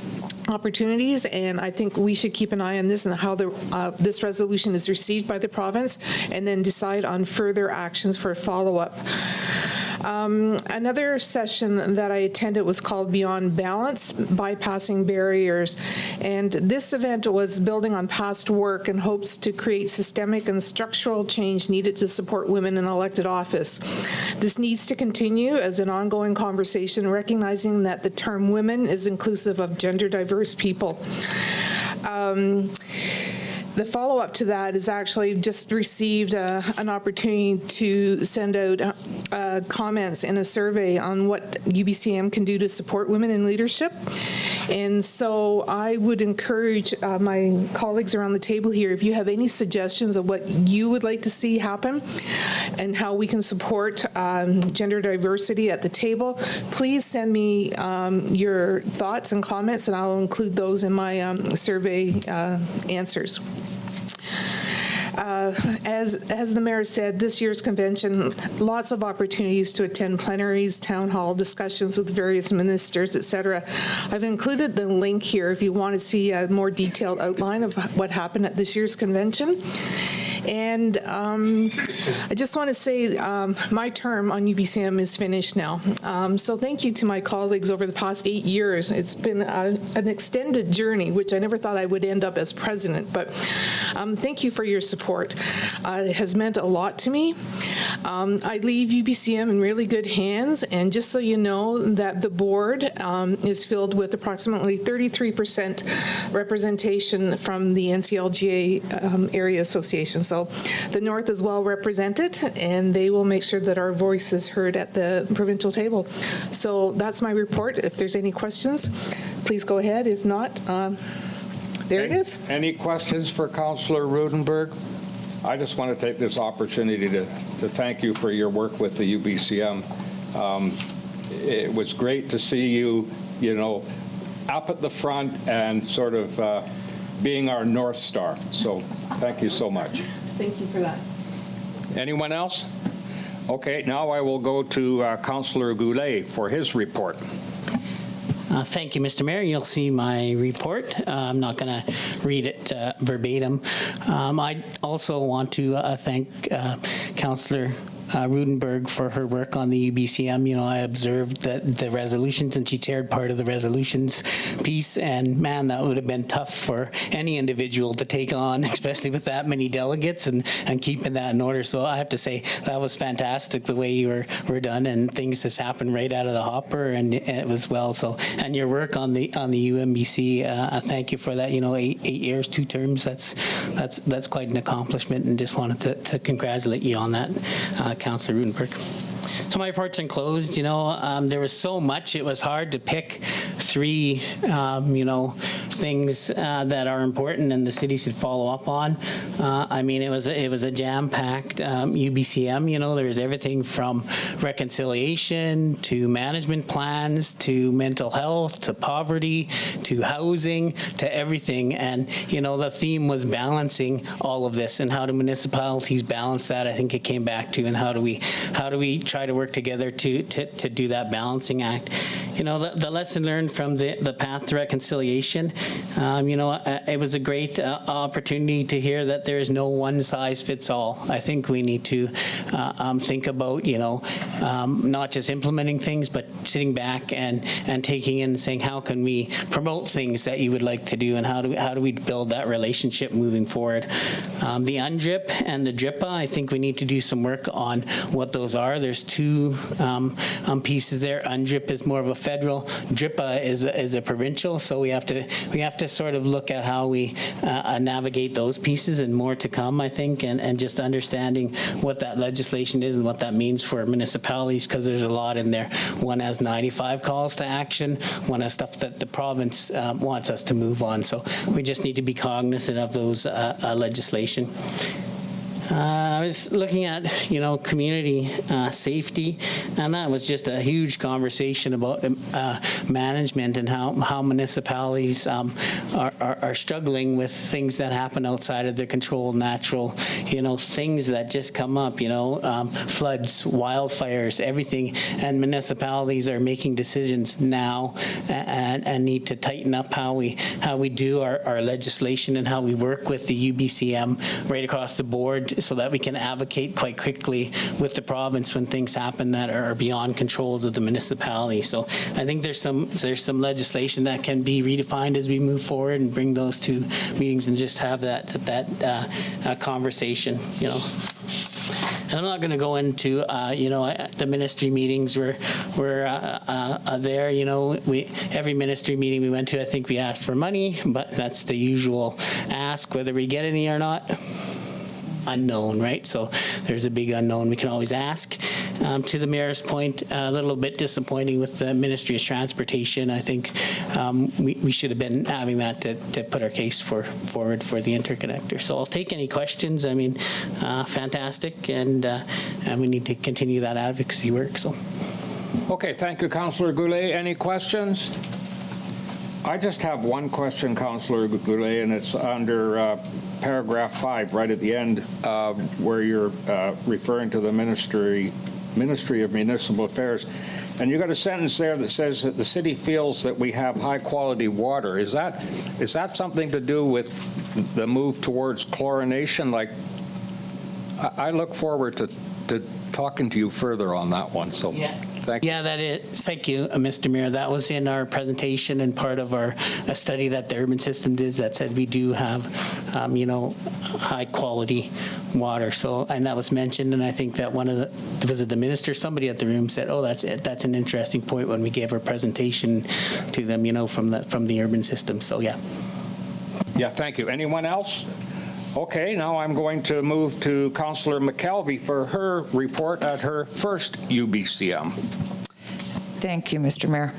opportunities, and I think we should keep an eye on this and how this resolution is received by the province, and then decide on further actions for follow-up. Another session that I attended was called Beyond Balance, Bypassing Barriers, and this event was building on past work and hopes to create systemic and structural change needed to support women in elected office. This needs to continue as an ongoing conversation, recognizing that the term women is inclusive of gender diverse people. The follow-up to that is actually just received an opportunity to send out comments in a survey on what UBCM can do to support women in leadership. And so I would encourage my colleagues around the table here, if you have any suggestions of what you would like to see happen and how we can support gender diversity at the table, please send me your thoughts and comments, and I'll include those in my survey answers. As the mayor said, this year's convention, lots of opportunities to attend plenaries, town hall discussions with various ministers, etc. I've included the link here if you want to see a more detailed outline of what happened at this year's convention. And I just want to say my term on UBCM is finished now. So thank you to my colleagues over the past 8 years. It's been an extended journey, which I never thought I would end up as president, but thank you for your support. It has meant a lot to me. I leave UBCM in really good hands, and just so you know that the board is filled with approximately 33% representation from the NCLGA Area Association. So the North is well represented, and they will make sure that our voice is heard at the provincial table. So that's my report. If there's any questions, please go ahead. If not, there it is. Any questions for Councillor Rudenberg? I just want to take this opportunity to thank you for your work with the UBCM. It was great to see you, up at the front and sort of being our North Star. So thank you so much. Thank you for that. Anyone else? Okay, now I will go to Councillor Goulet for his report. Thank you, Mr. Mayor. You'll see my report. I'm not going to read it verbatim. I also want to thank Councillor Rudenberg for her work on the UBCM. I observed the resolutions, and she chaired part of the resolutions piece, and man, that would have been tough for any individual to take on, especially with that many delegates and keeping that in order. So I have to say that was fantastic the way you were done, and things just happened right out of the hopper, and it was well. So, and your work on the UMBC, thank you for that. 8 years, 2 terms. That's quite an accomplishment, and just wanted to congratulate you on that. Councillor Rudenberg. So my report's enclosed. There was so much, it was hard to pick 3, things that are important and the city should follow up on. It was a jam-packed UBCM. There was everything from reconciliation to management plans to mental health to poverty to housing to everything. And, the theme was balancing all of this, and how do municipalities balance that? I think it came back to, and how do we try to work together to do that balancing act? The lesson learned from the path to reconciliation, it was a great opportunity to hear that there is no one size fits all. I think we need to think about, not just implementing things, but sitting back and taking in and saying, how can we promote things that you would like to do, and how do we build that relationship moving forward? The UNDRIP and the DRIPA, I think we need to do some work on what those are. There's 2 pieces there. UNDRIP is more of a federal. DRIPA is a provincial. So we have to sort of look at how we navigate those pieces, and more to come, I think, and just understanding what that legislation is and what that means for municipalities, because there's a lot in there. One has 95 calls to action. One has stuff that the province wants us to move on. So we just need to be cognizant of those legislation. I was looking at, community safety, and that was just a huge conversation about management and how municipalities are struggling with things that happen outside of their control, natural, things that just come up, floods, wildfires, everything, and municipalities are making decisions now and need to tighten up how we do our legislation and how we work with the UBCM right across the board, so that we can advocate quite quickly with the province when things happen that are beyond controls of the municipality. So I think there's some legislation that can be redefined as we move forward and bring those 2 meetings and just have that conversation. And I'm not going to go into the ministry meetings were there. Every ministry meeting we went to, I think we asked for money, but that's the usual ask. Whether we get any or not, unknown, right? So there's a big unknown. We can always ask. To the mayor's point, a little bit disappointing with the Ministry of Transportation. I think we should have been having that to put our case forward for the interconnector. So I'll take any questions. Fantastic, and we need to continue that advocacy work. So. Okay, thank you, Councillor Goulet. Any questions? I just have one question, Councillor Goulet, and it's under paragraph 5, right at the end, where you're referring to the Ministry of Municipal Affairs. And you got a sentence there that says that the city feels that we have high-quality water. Is that something to do with the move towards chlorination? Like, I look forward to talking to you further on that one, so thank you. Yeah, that is. Thank you, Mr. Mayor. That was in our presentation and part of a study that the urban system did that said we do have, high quality water. So, and that was mentioned, and I think that was it the minister, somebody at the room said, oh, that's it. That's an interesting point when we gave our presentation to them, from the urban system. So, yeah. Yeah, thank you. Anyone else? Okay, now I'm going to move to Councillor McKelvey for her report at her first UBCM. Thank you, Mr. Mayor.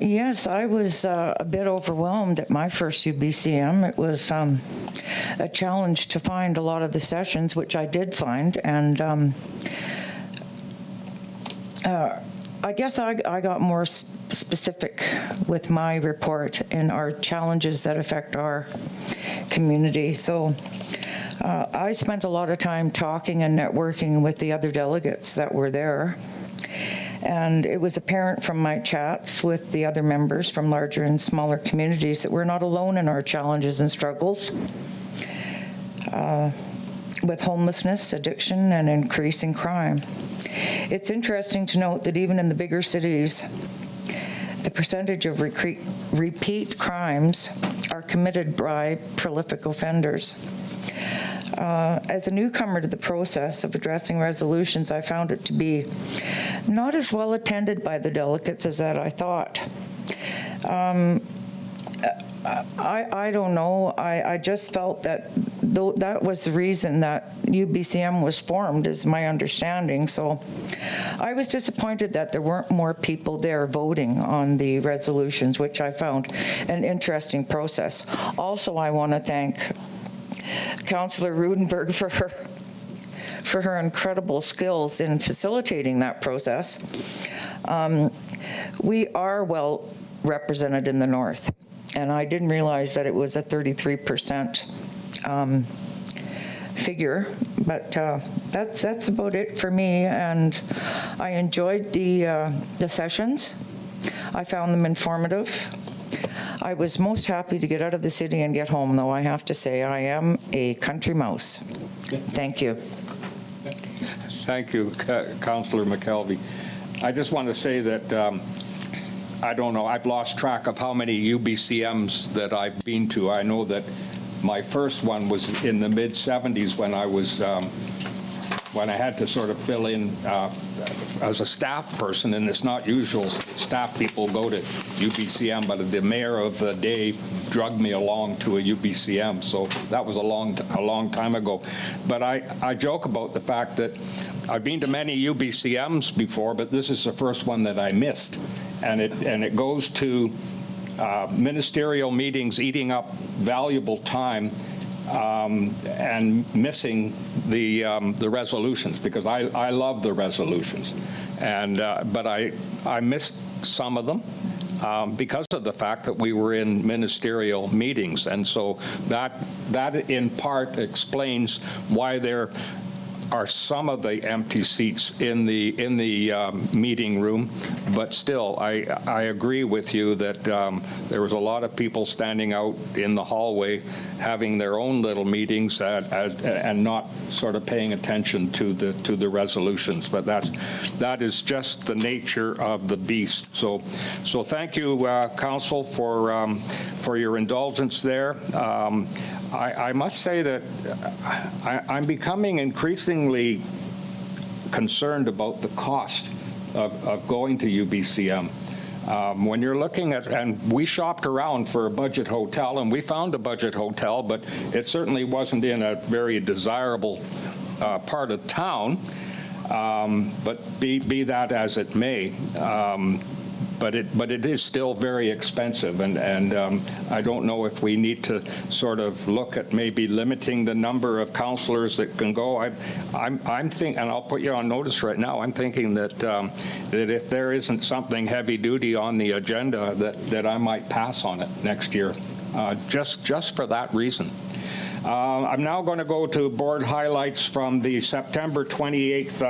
Yes, I was a bit overwhelmed at my first UBCM. It was a challenge to find a lot of the sessions, which I did find, and I guess I got more specific with my report and our challenges that affect our community. So I spent a lot of time talking and networking with the other delegates that were there. And it was apparent from my chats with the other members from larger and smaller communities that we're not alone in our challenges and struggles with homelessness, addiction, and increasing crime. It's interesting to note that even in the bigger cities, the percentage of repeat crimes are committed by prolific offenders. As a newcomer to the process of addressing resolutions, I found it to be not as well attended by the delegates as that I thought. I don't know. I just felt that that was the reason that UBCM was formed, is my understanding. So I was disappointed that there weren't more people there voting on the resolutions, which I found an interesting process. Also, I want to thank Councillor Rudenberg for her incredible skills in facilitating that process. We are well represented in the North, and I didn't realize that it was a 33% figure, but that's about it for me. And I enjoyed the sessions. I found them informative. I was most happy to get out of the city and get home, though I have to say I am a country mouse. Thank you. Thank you, Councillor McKelvey. I just want to say that I don't know, I've lost track of how many UBCMs that I've been to. I know that my first one was in the mid-'70s when I was when I had to sort of fill in as a staff person, and it's not usual staff people go to UBCM, but the mayor of the day drugged me along to a UBCM, so that was a long time ago. But I joke about the fact that I've been to many UBCMs before, but this is the first one that I missed, and it goes to ministerial meetings eating up valuable time and missing the resolutions, because I love the resolutions, and but I missed some of them because of the fact that we were in ministerial meetings, and so that in part explains why there are some of the empty seats in the meeting room, but still, I agree with you that there was a lot of people standing out in the hallway having their own little meetings and not sort of paying attention to the resolutions. But that is just the nature of the beast. So thank you, Council, for your indulgence there. I must say that I'm becoming increasingly concerned about the cost of going to UBCM. When you're looking at, and we shopped around for a budget hotel, and we found a budget hotel, but it certainly wasn't in a very desirable part of town. But be that as it may. But it is still very expensive, and I don't know if we need to sort of look at maybe limiting the number of councillors that can go. I'm thinking, and I'll put you on notice right now, I'm thinking that that if there isn't something heavy duty on the agenda, that I might pass on it next year, just for that reason. I'm now going to go to board highlights from the September 28th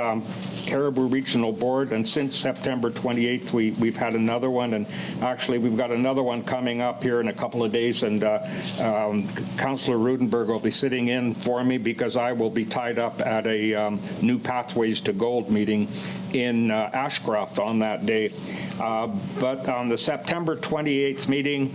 Cariboo Regional Board, and since September 28th, we've had another one, and actually we've got another one coming up here in a couple of days, and Councillor Rudenberg will be sitting in for me because I will be tied up at a New Pathways to Gold meeting in Ashcroft on that day. But on the September 28th meeting,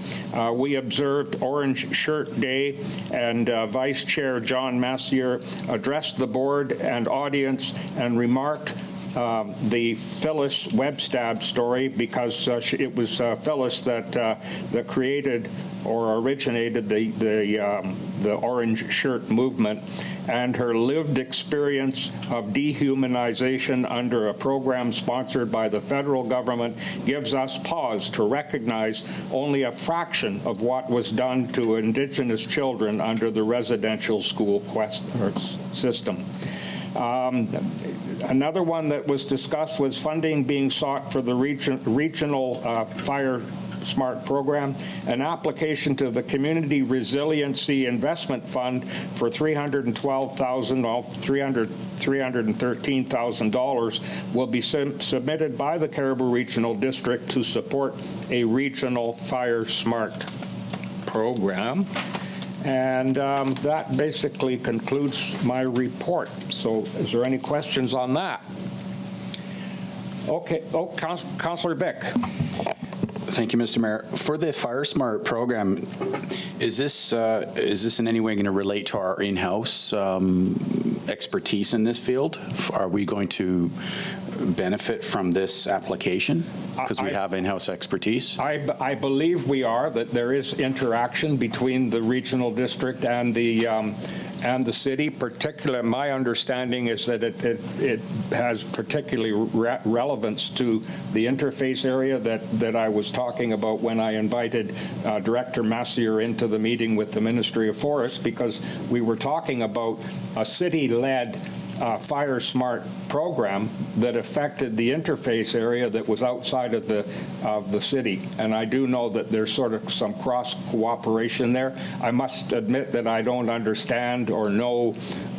we observed Orange Shirt Day, and Vice Chair John Massier addressed the board and audience and remarked the Phyllis Webstab story, because it was Phyllis that created or originated the Orange Shirt movement, and her lived experience of dehumanization under a program sponsored by the federal government gives us pause to recognize only a fraction of what was done to Indigenous children under the residential school system. Another one that was discussed was funding being sought for the regional fire SMART program, an application to the Community Resiliency Investment Fund for $313,000 will be submitted by the Cariboo Regional District to support a regional fire SMART program. And that basically concludes my report. So is there any questions on that? Okay. Oh, Councillor Bick. Thank you, Mr. Mayor. For the Fire Smart program, is this in any way going to relate to our in-house expertise in this field? Are we going to benefit from this application because we have in-house expertise? I believe we are, that there is interaction between the regional district and the city. Particularly, my understanding is that it has particularly relevance to the interface area that I was talking about when I invited Director Massier into the meeting with the Ministry of Forests, because we were talking about a city-led Fire Smart program that affected the interface area that was outside of the city. And I do know that there's sort of some cross cooperation there. I must admit that I don't understand or know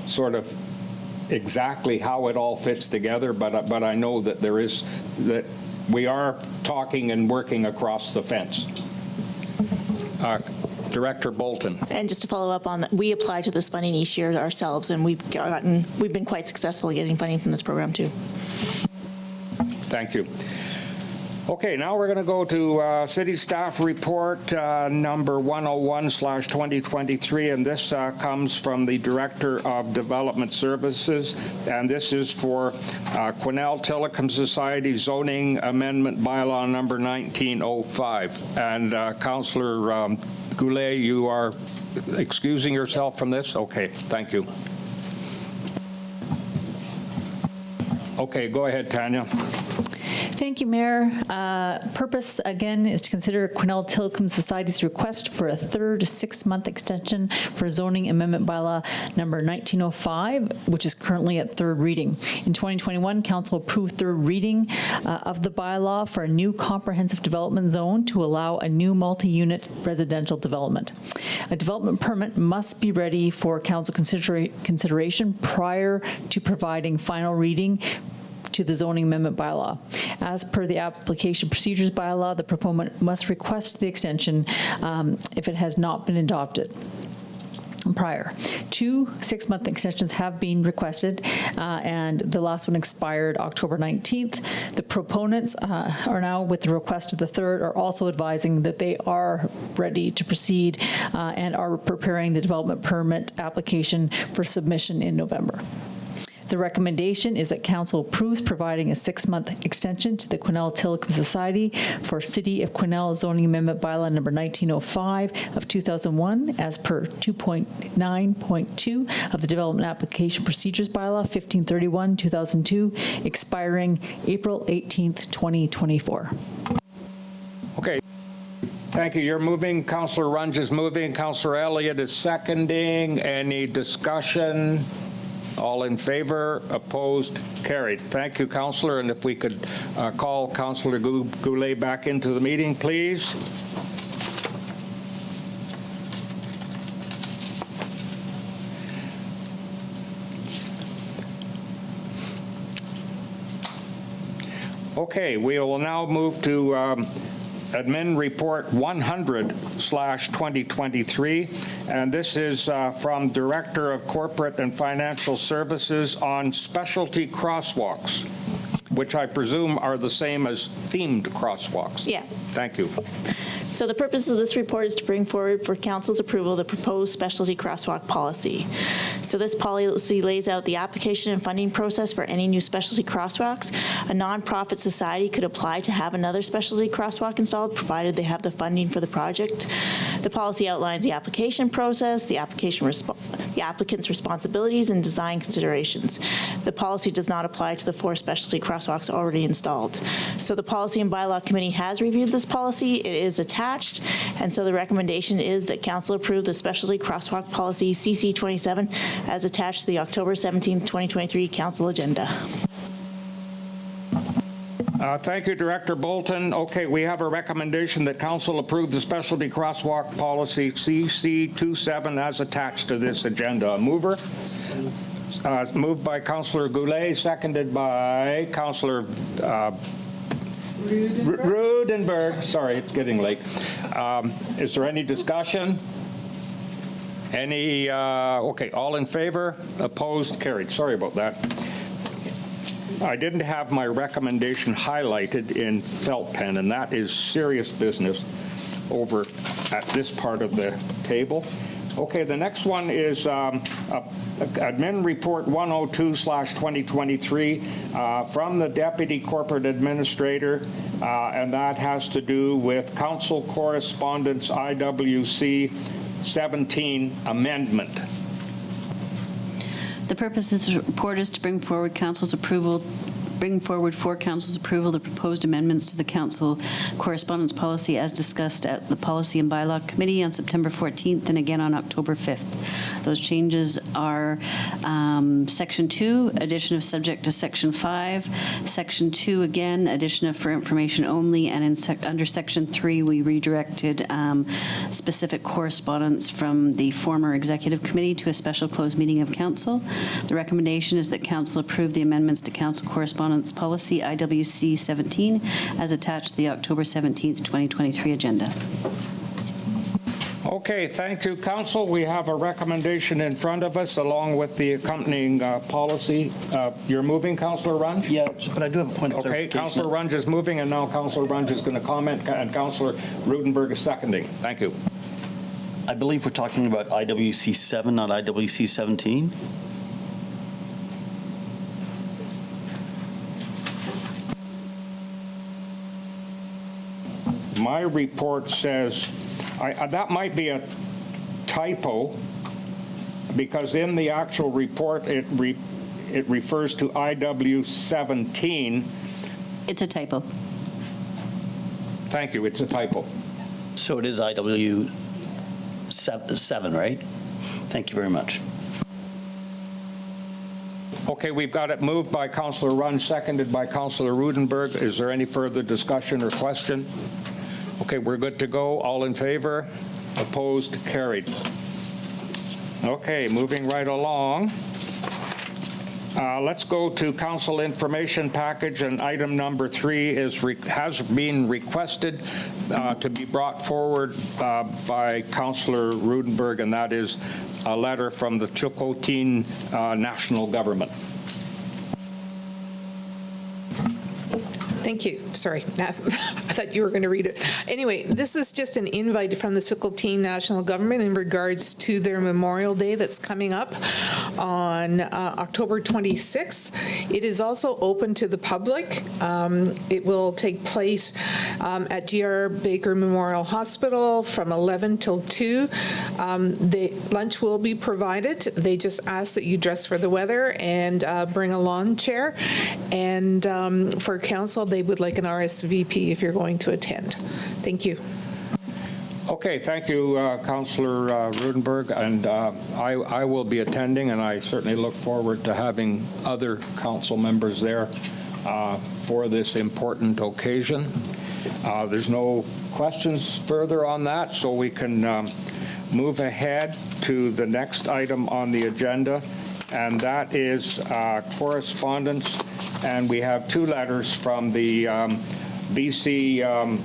sort of exactly how it all fits together, but I know that that we are talking and working across the fence. Director Bolton. And just to follow up on that, we applied to this funding each year ourselves, and we've been quite successful in getting funding from this program too. Thank you. Okay, now we're going to go to City Staff Report number 101/2023, and this comes from the Director of Development Services, and this is for Quesnel Telecom Society Zoning Amendment Bylaw number 1905. And Councillor Goulet, you are excusing yourself from this? Okay, thank you. Okay, go ahead, Tanya. Thank you, Mayor. Purpose, again, is to consider Quesnel Telecom Society's request for a third 6-month extension for zoning amendment bylaw number 1905, which is currently at third reading. In 2021, Council approved third reading of the bylaw for a new comprehensive development zone to allow a new multi-unit residential development. A development permit must be ready for Council consideration prior to providing final reading to the zoning amendment bylaw. As per the application procedures bylaw, the proponent must request the extension if it has not been adopted prior. 2 6-month extensions have been requested, and the last one expired October 19th. The proponents are now, with the request of the third, are also advising that they are ready to proceed and are preparing the development permit application for submission in November. The recommendation is that Council approves providing a 6-month extension to the Quesnel Telecom Society for City of Quesnel Zoning Amendment Bylaw number 1905 of 2001 as per 2.9.2 of the Development Application Procedures Bylaw 1531/2002, expiring April 18th, 2024. Okay. Thank you. You're moving. Councillor Runge is moving. Councillor Elliott is seconding. Any discussion? All in favor? Opposed? Carried. Thank you, Councillor. And if we could call Councillor Goulet back into the meeting, please. Okay, we will now move to Admin Report 100/2023, and this is from Director of Corporate and Financial Services on specialty crosswalks, which I presume are the same as themed crosswalks. Yeah. Thank you. So the purpose of this report is to bring forward for Council's approval the proposed specialty crosswalk policy. So this policy lays out the application and funding process for any new specialty crosswalks. A nonprofit society could apply to have another specialty crosswalk installed, provided they have the funding for the project. The policy outlines the application process, the applicant's responsibilities, and design considerations. The policy does not apply to the 4 specialty crosswalks already installed. So the Policy and Bylaw Committee has reviewed this policy. It is attached, and so the recommendation is that Council approve the specialty crosswalk policy CC27 as attached to the October 17, 2023 Council agenda. Thank you, Director Bolton. Okay, we have a recommendation that Council approve the specialty crosswalk policy CC27 as attached to this agenda. A mover? Moved by Councillor Goulet, seconded by Councillor Rudenberg. Sorry, it's getting late. Is there any discussion? Any, okay, all in favor? Opposed? Carried. Sorry about that. I didn't have my recommendation highlighted in felt pen, and that is serious business over at this part of the table. Okay, the next one is Admin Report 102/2023 from the Deputy Corporate Administrator, and that has to do with Council Correspondence IWC 17 amendment. The purpose of this report is to bring forward for Council's approval the proposed amendments to the Council Correspondence Policy as discussed at the Policy and Bylaw Committee on September 14th and again on October 5th. Those changes are Section 2, addition of subject to Section 5, Section 2 again, addition of for information only, and under Section 3 we redirected specific correspondence from the former Executive Committee to a special closed meeting of Council. The recommendation is that Council approve the amendments to Council Correspondence Policy IWC 17 as attached to the October 17th, 2023 agenda. Okay, thank you, Council. We have a recommendation in front of us along with the accompanying policy. You're moving, Councillor Runge? Yeah, but I do have a point of Okay, clarification. Councillor Runge is moving, and now Councillor Runge is going to comment, and Councillor Rudenberg is seconding. Thank you. I believe we're talking about IWC 7, not IWC 17. My report says, that might be a typo, because in the actual report, it refers to IW 17. It's a typo. Thank you, it's a typo. So it is IW 7, right? Thank you very much. Okay, we've got it moved by Councillor Runge, seconded by Councillor Rudenberg. Is there any further discussion or question? Okay, we're good to go. All in favor? Opposed? Carried. Okay, moving right along. Let's go to Council Information Package, and item number 3 has been requested to be brought forward by Councillor Rudenberg, and that is a letter from the Chilcotin National Government. Thank you. Sorry, I thought you were going to read it. Anyway, this is just an invite from the Chilcotin National Government in regards to their Memorial Day that's coming up on October 26th. It is also open to the public. It will take place at G.R. Baker Memorial Hospital from 11 till 2. Lunch will be provided. They just ask that you dress for the weather and bring a lawn chair. And for council, they would like an RSVP if you're going to attend. Thank you. Okay, thank you, Councillor Rudenberg, and I will be attending, and I certainly look forward to having other council members there for this important occasion. There's no questions further on that, so we can move ahead to the next item on the agenda, and that is correspondence and we have two letters from the BC,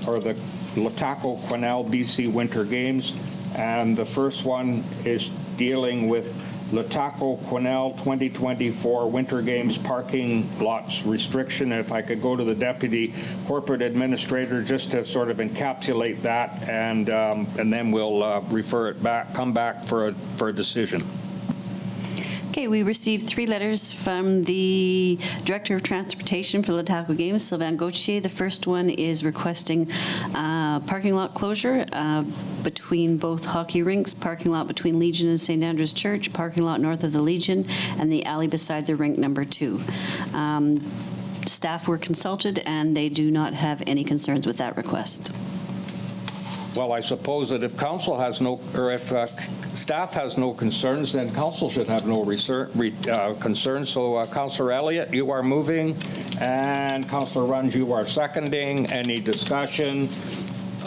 or the LHTAKO Quesnel BC Winter Games, and the first one is dealing with LHTAKO Quesnel 2024 Winter Games parking lots restriction. If I could go to the Deputy Corporate Administrator just to sort of encapsulate that, and then we'll refer it back, come back for a decision. Okay, we received 3 letters from the Director of Transportation for the LHTAKO Games, Sylvain Gauthier. The first one is requesting parking lot closure between both hockey rinks, parking lot between Legion and St. Andrew's Church, parking lot north of the Legion, and the alley beside the rink number 2. Staff were consulted, and they do not have any concerns with that request. Well, I suppose that if council has no, or if staff has no concerns, then council should have no concerns. So Councillor Elliott, you are moving, and Councillor Runge, you are seconding. Any discussion?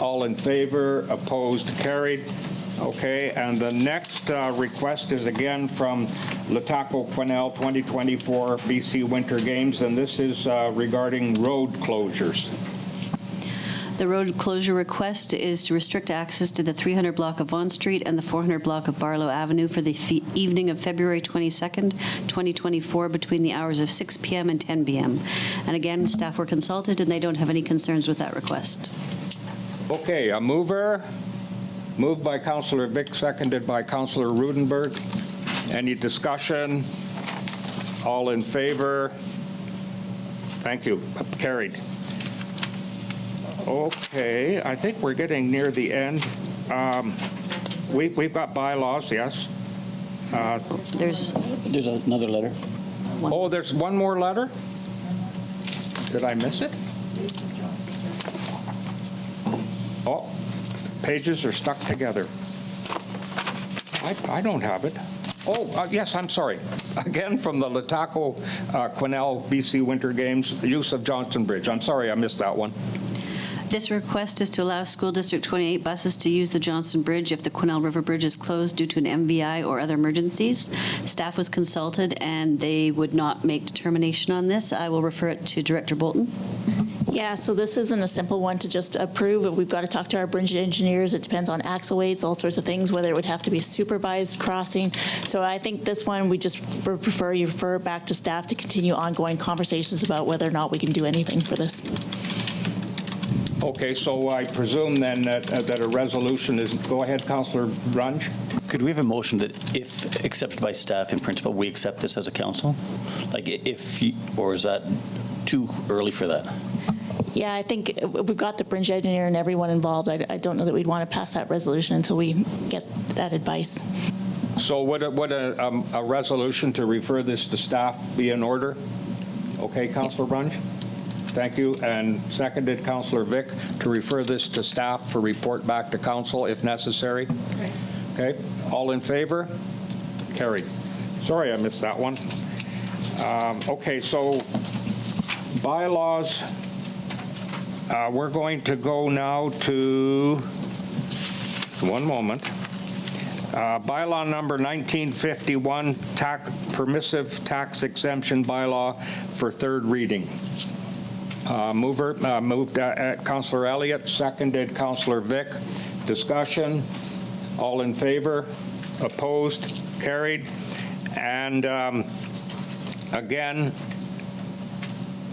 All in favor? Opposed? Carried. Okay, and the next request is again from LHTAKO Quesnel 2024 BC Winter Games, and this is regarding road closures. The road closure request is to restrict access to the 300 block of Vaughan Street and the 400 block of Barlow Avenue for the evening of February 22nd, 2024, between the hours of 6 p.m. and 10 p.m. And again, staff were consulted, and they don't have any concerns with that request. Okay, a mover. Moved by Councillor Vic, seconded by Councillor Rudenberg. Any discussion? All in favor? Thank you. Carried. Okay, I think we're getting near the end. We've got bylaws, yes. There's another letter. Oh, there's one more letter? Did I miss it? Oh, pages are stuck together. I don't have it. Oh, yes, I'm sorry. Again, from the LHTAKO Quesnel BC Winter Games, use of Johnston Bridge. I'm sorry I missed that one. This request is to allow School District 28 buses to use the Johnston Bridge if the Quesnel River Bridge is closed due to an MVI or other emergencies. Staff was consulted, and they would not make determination on this. I will refer it to Director Bolton. Yeah, so this isn't a simple one to just approve. We've got to talk to our bridge engineers. It depends on axle weights, all sorts of things, whether it would have to be a supervised crossing. So I think this one, we just prefer you refer back to staff to continue ongoing conversations about whether or not we can do anything for this. Okay, so I presume then that a resolution is, go ahead, Councillor Runge. Could we have a motion that if accepted by staff in principle, we accept this as a council? Like or is that too early for that? Yeah, I think we've got the bridge engineer and everyone involved. I don't know that we'd want to pass that resolution until we get that advice. So would a resolution to refer this to staff be in order? Okay, Councillor Runge? Thank you. And seconded, Councillor Vic, to refer this to staff for report back to council if necessary. Okay. All in favor? Carried. Sorry I missed that one. Okay, so bylaws. We're going to go now to, one moment, bylaw number 1951, permissive tax exemption bylaw for third reading. Moved Councillor Elliott, seconded Councillor Vic. Discussion. All in favor? Opposed? Carried. And again,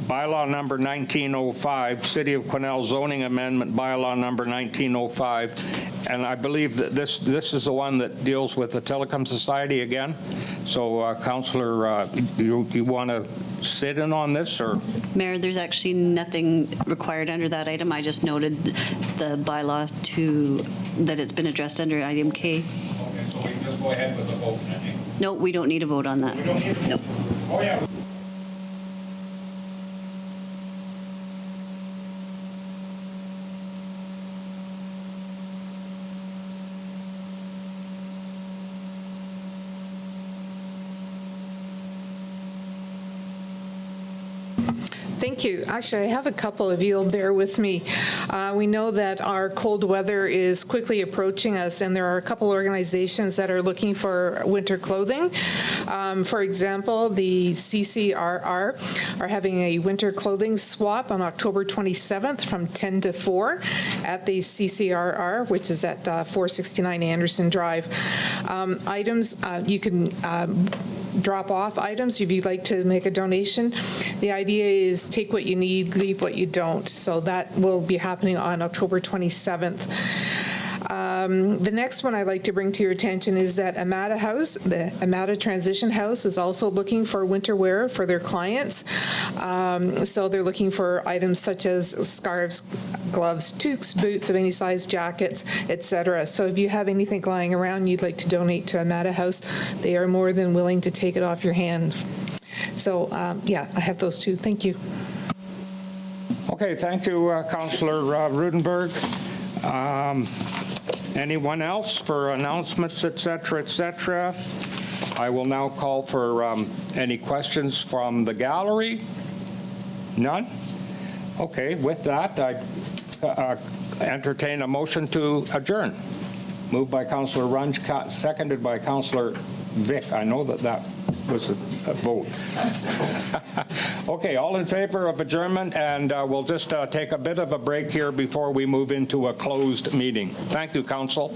bylaw number 1905, City of Quesnel zoning amendment bylaw number 1905. And I believe that this is the one that deals with the Telecom Society again. So, Councillor, you want to sit in on this, or? Mayor, there's actually nothing required under that item. I just noted the bylaw that it's been addressed under item K. Okay, so we can just go ahead with the vote, I think. No, we don't need a vote on that. We don't need a vote? No. Oh, yeah. Thank you. Actually, I have a couple if you'll bear with me. We know that our cold weather is quickly approaching us, and there are a couple organizations that are looking for winter clothing. For example, the CCRR are having a winter clothing swap on October 27th from 10 to 4 at the CCRR, which is at 469 Anderson Drive. Items, you can drop off items if you'd like to make a donation. The idea is take what you need, leave what you don't. So that will be happening on October 27th. The next one I'd like to bring to your attention is that Amada House, the Amada Transition House, is also looking for winter wear for their clients. So they're looking for items such as scarves, gloves, toques, boots of any size, jackets, etc. So if you have anything lying around you'd like to donate to Amada House, they are more than willing to take it off your hand. So yeah, I have those two. Thank you. Okay, thank you, Councillor Rudenberg. Anyone else for announcements, et cetera, I will now call for any questions from the gallery. None? Okay, with that, I entertain a motion to adjourn. Moved by Councillor Runge, seconded by Councillor Vic. I know that was a vote. Okay, all in favor of adjournment, and we'll just take a bit of a break here before we move into a closed meeting. Thank you, Council.